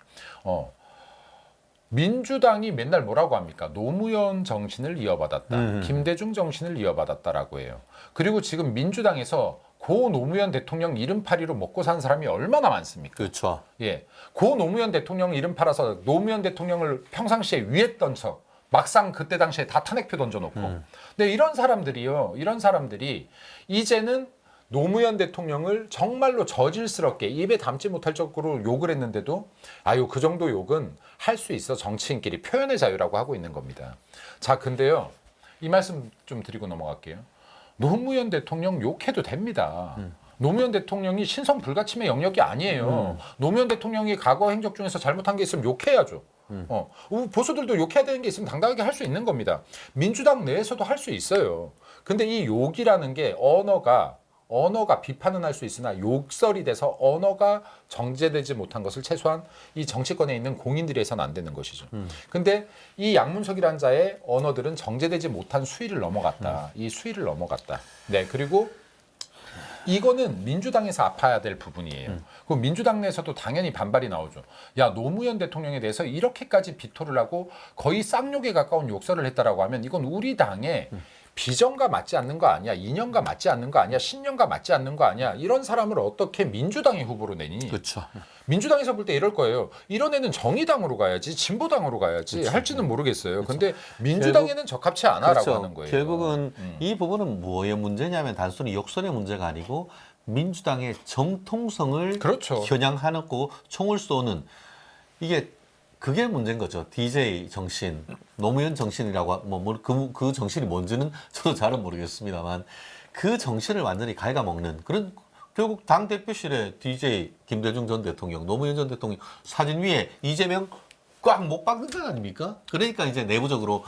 민주당이 맨날 뭐라고 합니까? 노무현 정신을 이어받았다. 김대중 정신을 이어받았다라고 해요. 그리고 지금 민주당에서 고 노무현 대통령 이름팔이로 먹고 산 사람이 얼마나 많습니까? 그렇죠. 예, 고 노무현 대통령 이름 팔아서 노무현 대통령을 평상시에 위했던 척 막상 그때 당시에 다 탄핵표 던져놓고 근데 이런 사람들이 이제는 노무현 대통령을 정말로 저질스럽게 입에 담지 못할 정도로 욕을 했는데도 아유 그 정도 욕은 할 수 있어 정치인끼리 표현의 자유라고 하고 있는 겁니다. 자 근데요 이 말씀 좀 드리고 넘어갈게요. 노무현 대통령 욕해도 됩니다. 노무현 대통령이 신성 불가침의 영역이 아니에요. 노무현 대통령이 과거 행적 중에서 잘못한 게 있으면 욕해야죠. 보수들도 욕해야 되는 게 있으면 당당하게 할 수 있는 겁니다. 민주당 내에서도 할 수 있어요. 근데 이 욕이라는 게 언어가 비판은 할 수 있으나 욕설이 돼서 언어가 정제되지 못한 것을 최소한 이 정치권에 있는 공인들이 해서는 안 되는 것이죠. 근데 이 양문석이라는 자의 언어들은 정제되지 못한 수위를 넘어갔다. 이 수위를 넘어갔다. 네, 그리고 이거는 민주당에서 아파야 될 부분이에요. 그 민주당 내에서도 당연히 반발이 나오죠. 야 노무현 대통령에 대해서 이렇게까지 비토를 하고 거의 쌍욕에 가까운 욕설을 했다라고 하면 이건 우리 당의 비전과 맞지 않는 거 아니야? 이념과 맞지 않는 거 아니야? 신념과 맞지 않는 거 아니야? 이런 사람을 어떻게 민주당의 후보로 내니? 그렇죠. 민주당에서 볼 때 이럴 거예요. 이런 애는 정의당으로 가야지, 진보당으로 가야지 그렇죠. 할지는 모르겠어요. 근데 민주당에는 적합치 않아라고 그렇죠. 하는 거예요. 결국은 이 부분은 뭐의 문제냐면 단순히 욕설의 문제가 아니고 민주당의 정통성을 그렇죠. 겨냥하고 총을 쏘는 이게 그게 문제인 거죠. DJ 정신, 노무현 정신이라고 그 정신이 뭔지는 저도 잘은 모르겠습니다만 그 정신을 완전히 갉아먹는 그런 결국 당 대표실에 DJ 김대중 전 대통령, 노무현 전 대통령 사진 위에 이재명 꽉 못 박는 거 아닙니까? 그러니까 이제 내부적으로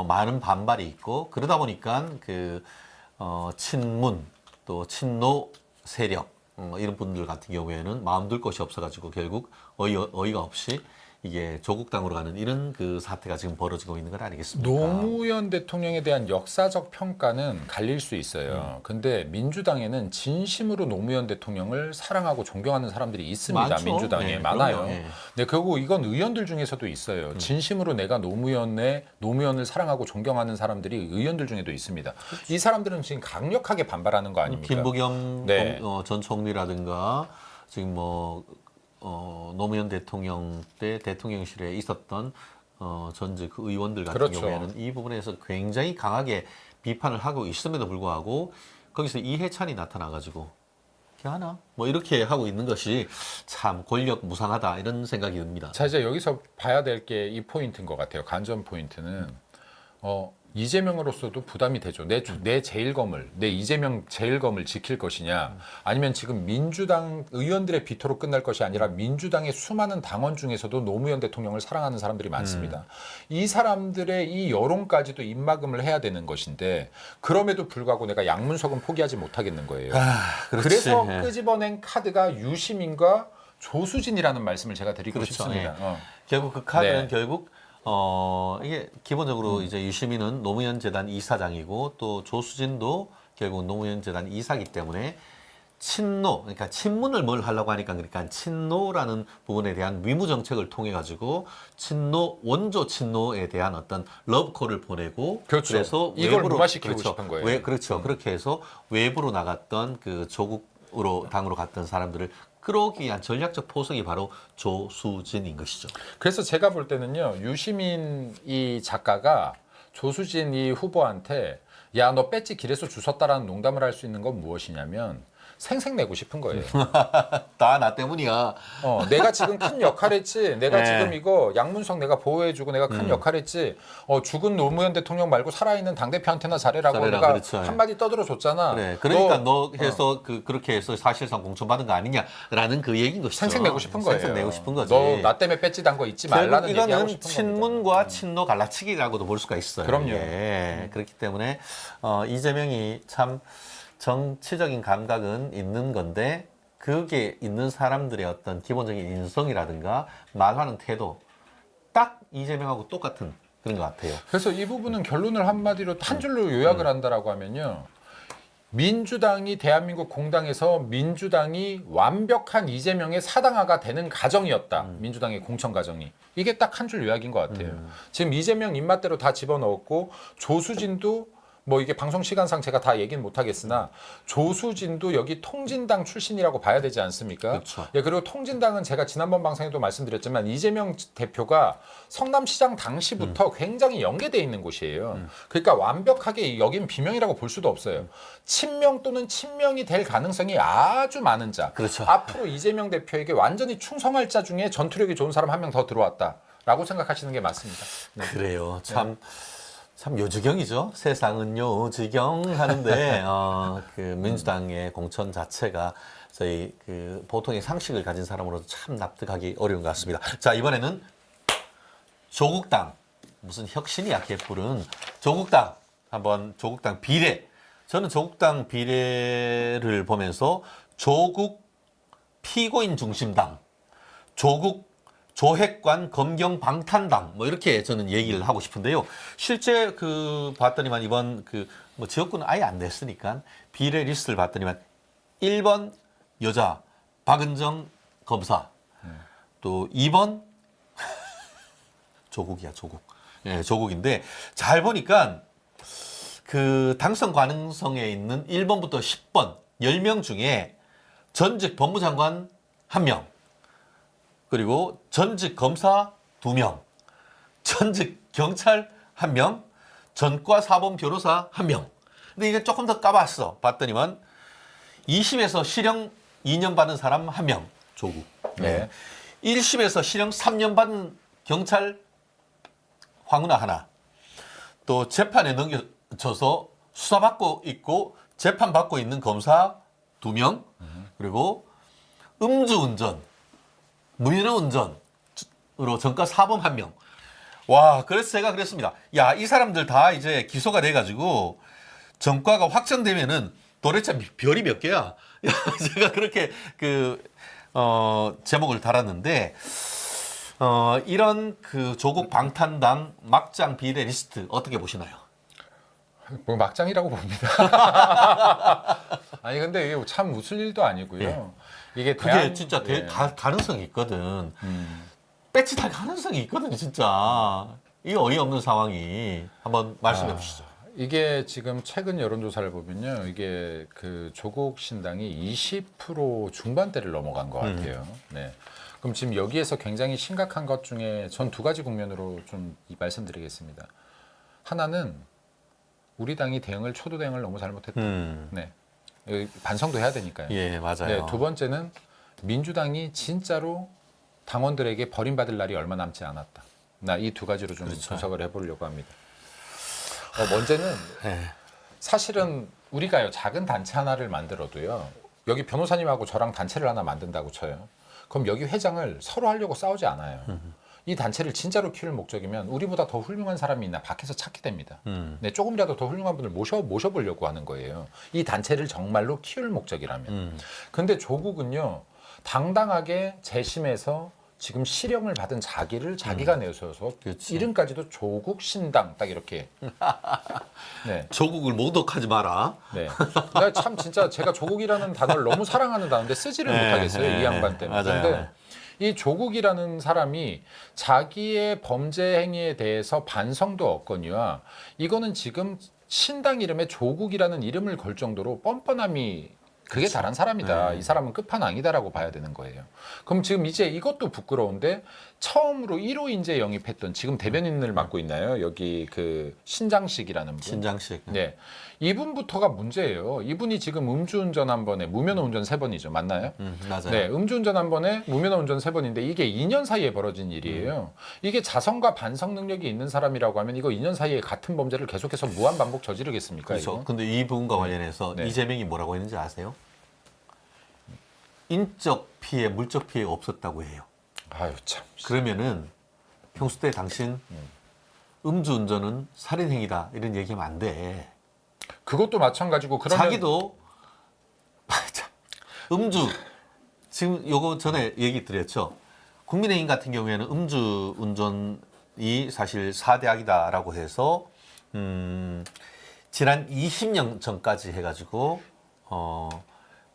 많은 반발이 있고 그러다 보니까 친문 또 친노 세력 이런 분들 같은 경우에는 마음 둘 곳이 없어가지고 결국 어이가 없이 이게 조국당으로 가는 이런 그 사태가 지금 벌어지고 있는 건 아니겠습니까? 노무현 대통령에 대한 역사적 평가는 갈릴 수 있어요. 근데 민주당에는 진심으로 노무현 대통령을 사랑하고 존경하는 사람들이 있습니다. 많죠. 민주당에 네, 많아요. 그럼요. 네. 네, 결국 이건 의원들 중에서도 있어요. 진심으로 내가 노무현을 사랑하고 존경하는 사람들이 의원들 중에도 있습니다. 이 사람들은 지금 강력하게 반발하는 거 아닙니까? 김부겸 네. 전 총리라든가 지금 노무현 대통령 때 대통령실에 있었던 전직 그 의원들 같은 그렇죠. 경우에는 이 부분에서 굉장히 강하게 비판을 하고 있음에도 불구하고 거기서 이해찬이 나타나가지고 하나 뭐 이렇게 하고 있는 것이 참 권력 무상하다 이런 생각이 듭니다. 자, 이제 여기서 봐야 될 게 이 포인트인 것 같아요. 관전 포인트는 이재명으로서도 부담이 되죠. 내 제일검을, 내 이재명 제일검을 지킬 것이냐, 아니면 지금 민주당 의원들의 비토로 끝날 것이 아니라 민주당의 수많은 당원 중에서도 노무현 대통령을 사랑하는 사람들이 많습니다. 이 사람들의 이 여론까지도 입막음을 해야 되는 것인데 그럼에도 불구하고 내가 양문석은 포기하지 못하겠는 거예요. 그렇지. 그래서 예. 끄집어낸 카드가 유시민과 조수진이라는 말씀을 제가 드리고 그렇죠. 싶습니다. 결국 그 카드는 네. 결국 이게 기본적으로 이제 유시민은 노무현 재단 이사장이고 또 조수진도 결국 노무현 재단 이사기 때문에 그러니까 친문을 뭘 하려고 하니까 그러니까 친노라는 부분에 대한 위무 정책을 통해 가지고 원조 친노에 대한 어떤 러브콜을 보내고 그렇죠. 그래서 이걸 외부로 무마시키고 싶은 거예요. 그렇죠. 그렇게 해서 외부로 나갔던 그 조국으로 당으로 갔던 사람들을 끌어오기 위한 전략적 포석이 바로 조수진인 것이죠. 그래서 제가 볼 때는요, 유시민 이 작가가 조수진 이 후보한테 야, 너 배지 길에서 주웠다라는 농담을 할 수 있는 건 무엇이냐면 생색내고 싶은 거예요. 다 나 때문이야. 내가 지금 큰 역할 했지. 내가 네. 지금 이거 양문석 내가 보호해주고 내가 큰 역할 했지. 죽은 노무현 대통령 말고 살아있는 당대표한테나 잘해라고 잘해라, 내가 그렇죠. 한마디 떠들어줬잖아. 그래. 그러니까 너 해서 그렇게 해서 사실상 공천받은 거 아니냐라는 그 얘기인 것이죠. 생색내고 싶은 거예요. 생색내고 싶은 거지. 너 나 때문에 배지 단 거 잊지 말라는 결국 얘기하고 이거는 싶은 겁니다. 친문과 친노 갈라치기라고도 볼 수가 있어요. 그럼요. 예. 그렇기 때문에 이재명이 참 정치적인 감각은 있는 건데 그게 있는 사람들의 어떤 기본적인 인성이라든가 말하는 태도 딱 이재명하고 똑같은 그런 것 같아요. 그래서 이 부분은 결론을 한마디로 한 줄로 요약을 한다라고 하면요. 민주당이 대한민국 공당에서 민주당이 완벽한 이재명의 사당화가 되는 과정이었다. 민주당의 공천 과정이. 이게 딱 한 줄 요약인 것 같아요. 지금 이재명 입맛대로 다 집어넣었고 조수진도 뭐 이게 방송 시간상 제가 다 얘기는 못하겠으나 조수진도 여기 통진당 출신이라고 봐야 되지 않습니까? 그렇죠. 예, 그리고 통진당은 제가 지난번 방송에도 말씀드렸지만 이재명 대표가 성남시장 당시부터 굉장히 연계되어 있는 곳이에요. 그러니까 완벽하게 여긴 비명이라고 볼 수도 없어요. 친명 또는 친명이 될 가능성이 아주 많은 자. 그렇죠. 앞으로 이재명 대표에게 완전히 충성할 자 중에 전투력이 좋은 사람 한 명 더 들어왔다라고 생각하시는 게 맞습니다. 그래요. 참 요지경이죠. 세상은 요지경 하는데 그 민주당의 공천 자체가 저희 그 보통의 상식을 가진 사람으로서 참 납득하기 어려운 것 같습니다. 자, 이번에는 조국당 무슨 혁신이야 개뿔은 조국당 한번 조국당 비례. 저는 조국당 비례를 보면서 조국 피고인 중심당, 조국 조핵관 검경 방탄당 뭐 이렇게 저는 얘기를 하고 싶은데요. 실제 그 봤더니만 이번 그 뭐 지역구는 아예 안 냈으니까 비례 리스트를 봤더니만 1번 여자 박은정 검사, 또 2번 조국이야 조국. 예, 조국인데 잘 보니까 그 당선 가능성에 있는 1번부터 10번 10명 중에 전직 법무장관 1명. 그리고 전직 검사 2명, 전직 경찰 1명, 전과 사범 변호사 1명. 근데 이게 조금 더 까봤어. 봤더니만 2심에서 실형 2년 받은 사람 1명, 조국. 네. 1심에서 실형 3년 받은 경찰 황운하 하나. 또 재판에 넘겨져서 수사받고 있고 재판받고 있는 검사 2명. 그리고 음주운전. 무인의 운전으로 전과 사범 1명. 와, 그래서 제가 그랬습니다. 야, 이 사람들 다 이제 기소가 돼가지고 전과가 확정되면은 도대체 별이 몇 개야? 제가 그렇게 제목을 달았는데 이런 그 조국 방탄당 막장 비례 리스트 어떻게 보시나요? 뭐 막장이라고 봅니다. 아니 근데 이게 참 웃을 일도 아니고요. 예. 이게 그게 진짜 예. 가능성이 있거든. 빼치할 가능성이 있거든, 진짜. 이 어이없는 상황이 한번 말씀해 주시죠. 이게 지금 최근 여론조사를 보면요, 이게 그 조국 신당이 20% 중반대를 넘어간 것 같아요. 네. 그럼 지금 여기에서 굉장히 심각한 것 중에 전 두 가지 국면으로 좀 말씀드리겠습니다. 하나는 우리 당이 초도 대응을 너무 잘못했다. 네. 반성도 해야 되니까요. 예, 맞아요. 네, 두 번째는 민주당이 진짜로 당원들에게 버림받을 날이 얼마 남지 않았다. 나 이 두 가지로 좀 그렇죠. 분석을 해보려고 합니다. 먼저는 예. 사실은 우리가요 작은 단체 하나를 만들어도요 여기 변호사님하고 저랑 단체를 하나 만든다고 쳐요. 그럼 여기 회장을 서로 하려고 싸우지 않아요. 이 단체를 진짜로 키울 목적이면 우리보다 더 훌륭한 사람이 있나 밖에서 찾게 됩니다. 네, 조금이라도 더 훌륭한 분을 모셔보려고 하는 거예요. 이 단체를 정말로 키울 목적이라면. 근데 조국은요 당당하게 재심해서 지금 실형을 받은 자기를 자기가 내세워서 그렇지. 이름까지도 조국 신당 딱 이렇게. 네. 조국을 모독하지 마라. 네. 나 참 진짜 제가 조국이라는 단어를 너무 사랑하는 단어인데 쓰지를 네, 못하겠어요. 네, 이 양반 때문에. 맞아요. 그런데 이 조국이라는 사람이 자기의 범죄 행위에 대해서 반성도 없거니와 이거는 지금 신당 이름에 조국이라는 이름을 걸 정도로 뻔뻔함이 그게 잘한 사람이다. 네. 이 사람은 끝판왕이다라고 봐야 되는 거예요. 그럼 지금 이제 이것도 부끄러운데 처음으로 1호 인재 영입했던 지금 대변인을 맡고 있나요? 여기 그 신장식이라는 분. 신장식. 네. 이분부터가 문제예요. 이분이 지금 음주운전 한 번에 무면허 운전 3번이죠. 맞나요? 맞아요. 네. 음주운전 한 번에 무면허 운전 3번인데 이게 2년 사이에 벌어진 일이에요. 이게 자성과 반성 능력이 있는 사람이라고 하면 이거 2년 사이에 같은 범죄를 계속해서 무한 반복 저지르겠습니까? 그렇죠. 이거? 근데 이 부분과 관련해서 네. 이재명이 뭐라고 했는지 아세요? 인적 피해, 물적 피해가 없었다고 해요. 아유 참. 그러면은 평소 때 당신 음주운전은 살인행위다 이런 얘기하면 안 돼. 그것도 마찬가지고 그러면 자기도 참, 음주 지금 요거 전에 얘기 드렸죠. 국민의힘 같은 경우에는 음주운전이 사실 4대 악이다라고 해서 지난 20년 전까지 해가지고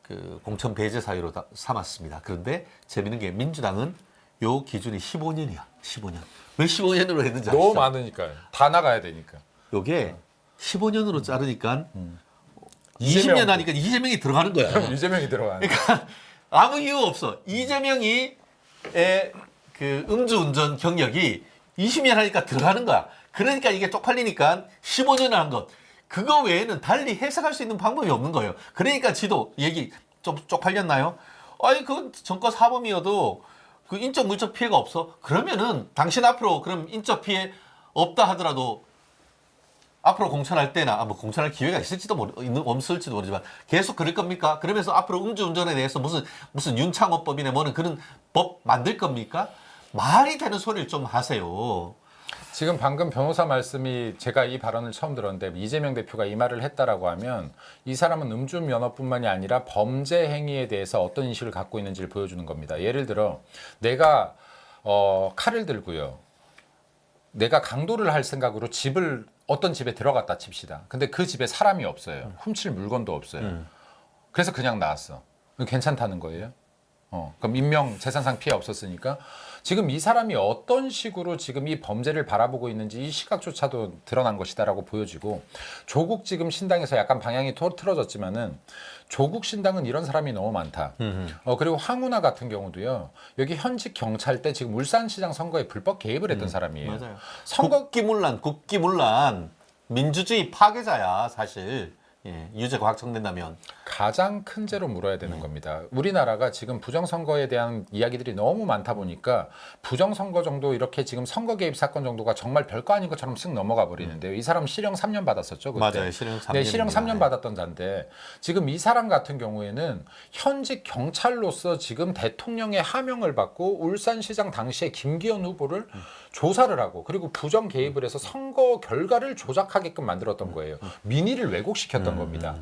그 공천 배제 사유로 삼았습니다. 그런데 재밌는 게 민주당은 요 기준이 15년이야. 15년. 왜 15년으로 했는지 아시죠? 너무 많으니까요. 다 나가야 되니까. 요게 15년으로 자르니까 이재명 20년 하니까 이재명이 들어가는 거야. 이재명이 들어가는. 그러니까 아무 이유 없어. 이재명이 그 음주운전 경력이 20년 하니까 들어가는 거야. 그러니까 이게 쪽팔리니까 15년을 한 것. 그거 외에는 달리 해석할 수 있는 방법이 없는 거예요. 그러니까 지도 얘기 좀 쪽팔렸나요? 아니 그건 전과 사범이어도 그 인적 물적 피해가 없어. 그러면은 당신 앞으로 그럼 인적 피해 없다 하더라도 앞으로 공천할 때나 뭐 공천할 기회가 있을지도 없을지도 모르지만 계속 그럴 겁니까? 그러면서 앞으로 음주운전에 대해서 무슨 윤창호법이나 뭐는 그런 법 만들 겁니까? 말이 되는 소리를 좀 하세요. 지금 방금 변호사 말씀이 제가 이 발언을 처음 들었는데 이재명 대표가 이 말을 했다라고 하면 이 사람은 음주 면허뿐만이 아니라 범죄 행위에 대해서 어떤 인식을 갖고 있는지를 보여주는 겁니다. 예를 들어 내가 칼을 들고요. 내가 강도를 할 생각으로 어떤 집에 들어갔다 칩시다. 근데 그 집에 사람이 없어요. 훔칠 물건도 없어요. 그래서 그냥 나왔어. 괜찮다는 거예요? 그럼 인명 재산상 피해 없었으니까 지금 이 사람이 어떤 식으로 지금 이 범죄를 바라보고 있는지 이 시각조차도 드러난 것이다라고 보여지고 조국 지금 신당에서 약간 방향이 틀어졌지만은 조국 신당은 이런 사람이 너무 많다. 그리고 황운하 같은 경우도요. 여기 현직 경찰 때 지금 울산시장 선거에 불법 개입을 했던 사람이에요. 맞아요. 선거 국기문란 민주주의 파괴자야 사실. 예, 유죄가 확정된다면 가장 큰 죄로 물어야 되는 겁니다. 우리나라가 지금 부정선거에 대한 이야기들이 너무 많다 보니까 부정선거 정도 이렇게 지금 선거 개입 사건 정도가 정말 별거 아닌 것처럼 쓱 넘어가 버리는데요. 이 사람 실형 3년 받았었죠. 그때. 맞아요. 실형 3년. 네, 실형 3년 받았던 자인데 지금 이 사람 같은 경우에는 현직 경찰로서 지금 대통령의 하명을 받고 울산시장 당시에 김기현 후보를 조사를 하고 그리고 부정 개입을 해서 선거 결과를 조작하게끔 만들었던 거예요. 민의를 왜곡시켰던 겁니다.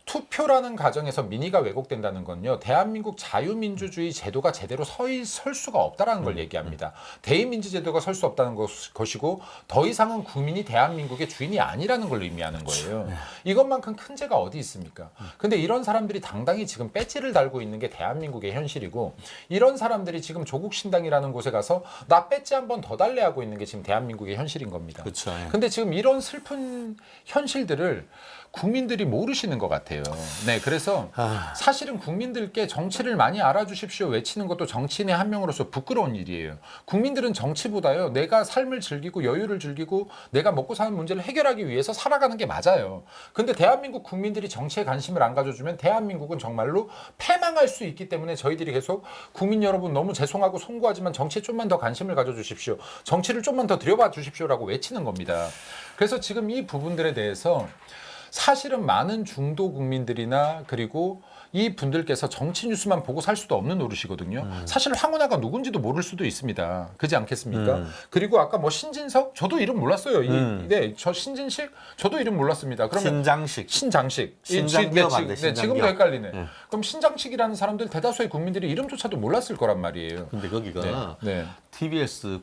투표라는 과정에서 민의가 왜곡된다는 건요. 대한민국 자유민주주의 제도가 제대로 설 수가 없다라는 걸 얘기합니다. 대의민주제도가 설 수 없다는 것이고 더 이상은 국민이 대한민국의 주인이 아니라는 걸 의미하는 거예요. 이것만큼 큰 죄가 어디 있습니까? 근데 이런 사람들이 당당히 지금 배지를 달고 있는 게 대한민국의 현실이고 이런 사람들이 지금 조국신당이라는 곳에 가서 나 배지 한 번 더 달래 하고 있는 게 지금 대한민국의 현실인 겁니다. 그렇죠. 근데 지금 이런 슬픈 현실들을 국민들이 모르시는 것 같아요. 네, 그래서 사실은 국민들께 정치를 많이 알아주십시오 외치는 것도 정치인의 한 명으로서 부끄러운 일이에요. 국민들은 정치보다요, 내가 삶을 즐기고 여유를 즐기고 내가 먹고 사는 문제를 해결하기 위해서 살아가는 게 맞아요. 근데 대한민국 국민들이 정치에 관심을 안 가져주면 대한민국은 정말로 패망할 수 있기 때문에 저희들이 계속 국민 여러분 너무 죄송하고 송구하지만 정치에 좀만 더 관심을 가져주십시오. 정치를 좀만 더 들여봐 주십시오라고 외치는 겁니다. 그래서 지금 이 부분들에 대해서 사실은 많은 중도 국민들이나 그리고 이 분들께서 정치 뉴스만 보고 살 수도 없는 노릇이거든요. 사실 황운하가 누군지도 모를 수도 있습니다. 그렇지 않겠습니까? 그리고 아까 뭐 신진석 저도 이름 몰랐어요. 네, 저 신진식 저도 이름 몰랐습니다. 그러면 신장식. 신장기업 안 돼. 네, 지금도 헷갈리네. 그럼 신장식이라는 사람들 대다수의 국민들이 이름조차도 몰랐을 거란 말이에요. 근데 거기가 TBS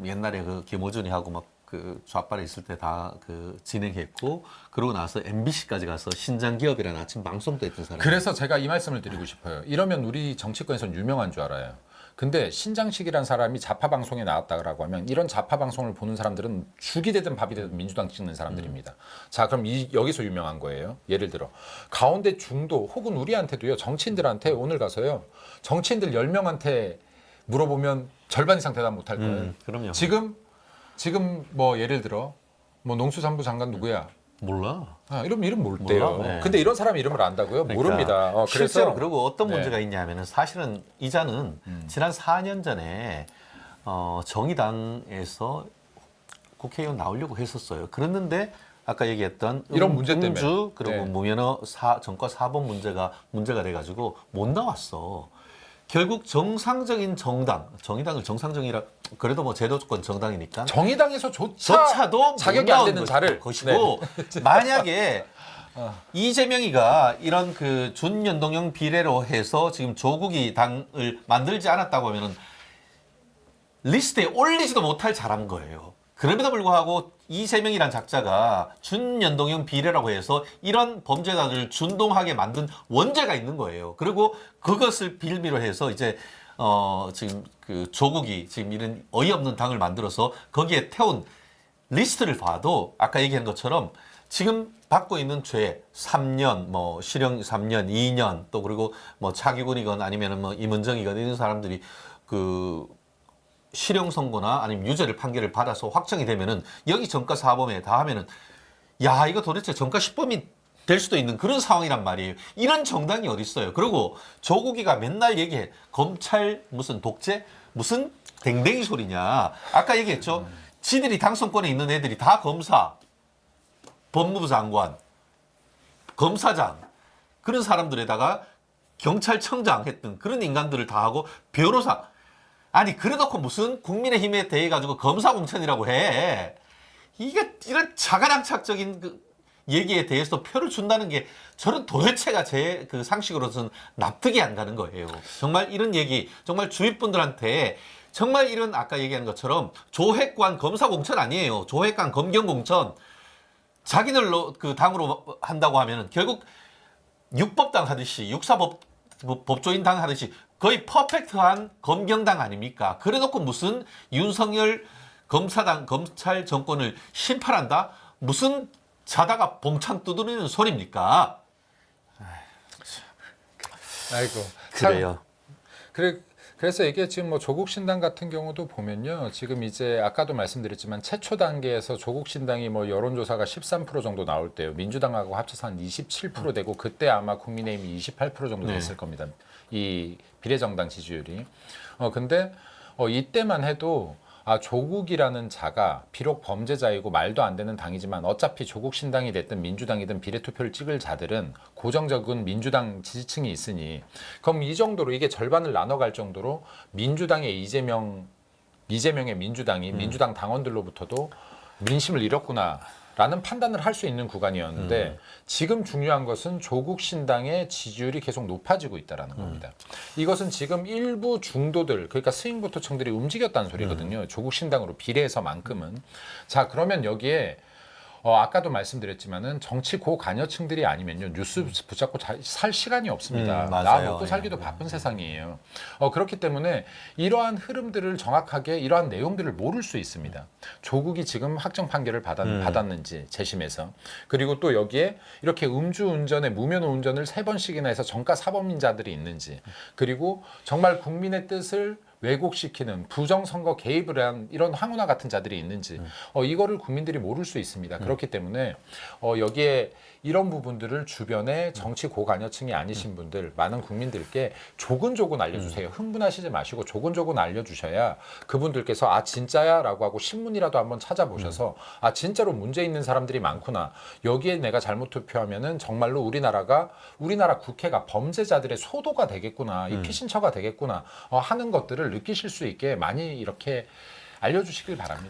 옛날에 그 김호준이 하고 막 그 좌빨에 있을 때 다 그 진행했고 그러고 나서 MBC까지 가서 신장기업이라는 아침 방송도 했던 사람. 그래서 제가 이 말씀을 드리고 싶어요. 이러면 우리 정치권에선 유명한 줄 알아요. 근데 신장식이라는 사람이 좌파 방송에 나왔다라고 하면 이런 좌파 방송을 보는 사람들은 죽이 되든 밥이 되든 민주당 찍는 사람들입니다. 자, 그럼 여기서 유명한 거예요. 예를 들어 가운데 중도 혹은 우리한테도요. 정치인들한테 오늘 가서요. 정치인들 10명한테 물어보면 절반 이상 대답 못 할 거예요. 그럼요. 지금 뭐 예를 들어 뭐 농수산부 장관 누구야? 몰라. 이름 모르대요. 몰라, 네. 근데 이런 사람 이름을 안다고요? 그러니까 모릅니다. 실제로 그래서 그리고 어떤 문제가 있냐면은 사실은 이자는 지난 4년 전에 정의당에서 국회의원 나오려고 했었어요. 그랬는데 아까 얘기했던 이런 문제 때문에. 음주 그리고 네. 무면허 전과 4번 문제가 돼가지고 못 나왔어. 결국 정상적인 정의당을 정상적이라 그래도 뭐 제도권 정당이니까 정의당에서조차도 자격이 안 되는 자를 것이고 만약에 이재명이가 이런 그 준연동형 비례로 해서 지금 조국이 당을 만들지 않았다고 하면은 리스트에 올리지도 못할 잘한 거예요. 그럼에도 불구하고 이재명이란 작자가 준연동형 비례라고 해서 이런 범죄자들을 준동하게 만든 원죄가 있는 거예요. 그리고 그것을 빌미로 해서 이제 지금 그 조국이 지금 이런 어이없는 당을 만들어서 거기에 태운 리스트를 봐도 아까 얘기한 것처럼 지금 받고 있는 죄 3년, 뭐 실형 3년, 2년 또 그리고 뭐 차기군이건 아니면은 뭐 임은정이건 이런 사람들이 그 실형 선고나 아니면 유죄를 판결을 받아서 확정이 되면은 여기 전과 4범에 다 하면은 야 이거 도대체 전과 10범이 될 수도 있는 그런 상황이란 말이에요. 이런 정당이 어디 있어요? 그리고 조국이가 맨날 얘기해 검찰 무슨 독재 무슨 댕댕이 소리냐. 아까 얘기했죠. 지들이 당선권에 있는 애들이 다 검사, 법무부 장관, 검사장 그런 사람들에다가 경찰청장 했던 그런 인간들을 다 하고 변호사. 아니 그래놓고 무슨 국민의힘에 대해 가지고 검사공천이라고 해. 이게 이런 자가당착적인 그 얘기에 대해서 표를 준다는 게 저는 도대체가 제 그 상식으로서는 납득이 안 가는 거예요. 정말 이런 얘기 정말 주위 분들한테 정말 이런 아까 얘기한 것처럼 조획관 검사공천 아니에요. 조획관 검경공천 자기들 그 당으로 한다고 하면은 결국 육법당 하듯이 법조인당 하듯이 거의 퍼펙트한 검경당 아닙니까? 그래놓고 무슨 윤석열 검찰 정권을 심판한다? 무슨 자다가 봉창 두드리는 소리입니까? 아이고. 그래요. 그래서 이게 지금 뭐 조국신당 같은 경우도 보면요. 지금 이제 아까도 말씀드렸지만 최초 단계에서 조국신당이 뭐 여론조사가 13% 정도 나올 때요. 민주당하고 합쳐서 한 27% 되고 그때 아마 국민의힘이 28% 정도 됐을 겁니다. 이 비례정당 지지율이. 근데 이때만 해도 조국이라는 자가 비록 범죄자이고 말도 안 되는 당이지만 어차피 조국 신당이 됐든 민주당이든 비례투표를 찍을 자들은 고정적인 민주당 지지층이 있으니 그럼 이 정도로 이게 절반을 나눠갈 정도로 민주당의 이재명의 민주당이 민주당 당원들로부터도 민심을 잃었구나라는 판단을 할 수 있는 구간이었는데 지금 중요한 것은 조국 신당의 지지율이 계속 높아지고 있다는 겁니다. 이것은 지금 일부 중도들 그러니까 스윙보터층들이 움직였다는 소리거든요. 조국 신당으로 비례해서만큼은. 자 그러면 여기에 아까도 말씀드렸지만은 정치 고관여층들이 아니면요 뉴스 붙잡고 살 시간이 없습니다. 나 맞아요. 먹고 살기도 바쁜 세상이에요. 그렇기 때문에 이러한 흐름들을 정확하게 이러한 내용들을 모를 수 있습니다. 조국이 지금 확정 판결을 받았는지 재심에서 그리고 또 여기에 이렇게 음주운전에 무면허운전을 3번씩이나 해서 정가 사범인자들이 있는지 그리고 정말 국민의 뜻을 왜곡시키는 부정선거 개입을 한 이런 황운하 같은 자들이 있는지 이거를 국민들이 모를 수 있습니다. 그렇기 때문에 여기에 이런 부분들을 주변에 정치 고관여층이 아니신 분들 많은 국민들께 조근조근 알려주세요. 흥분하시지 마시고 조근조근 알려주셔야 그분들께서 아 진짜야? 라고 하고 신문이라도 한번 찾아보셔서 아 진짜로 문제 있는 사람들이 많구나. 여기에 내가 잘못 투표하면은 정말로 우리나라 국회가 범죄자들의 소도가 되겠구나. 이 피신처가 되겠구나 하는 것들을 느끼실 수 있게 많이 이렇게 알려주시길 바랍니다.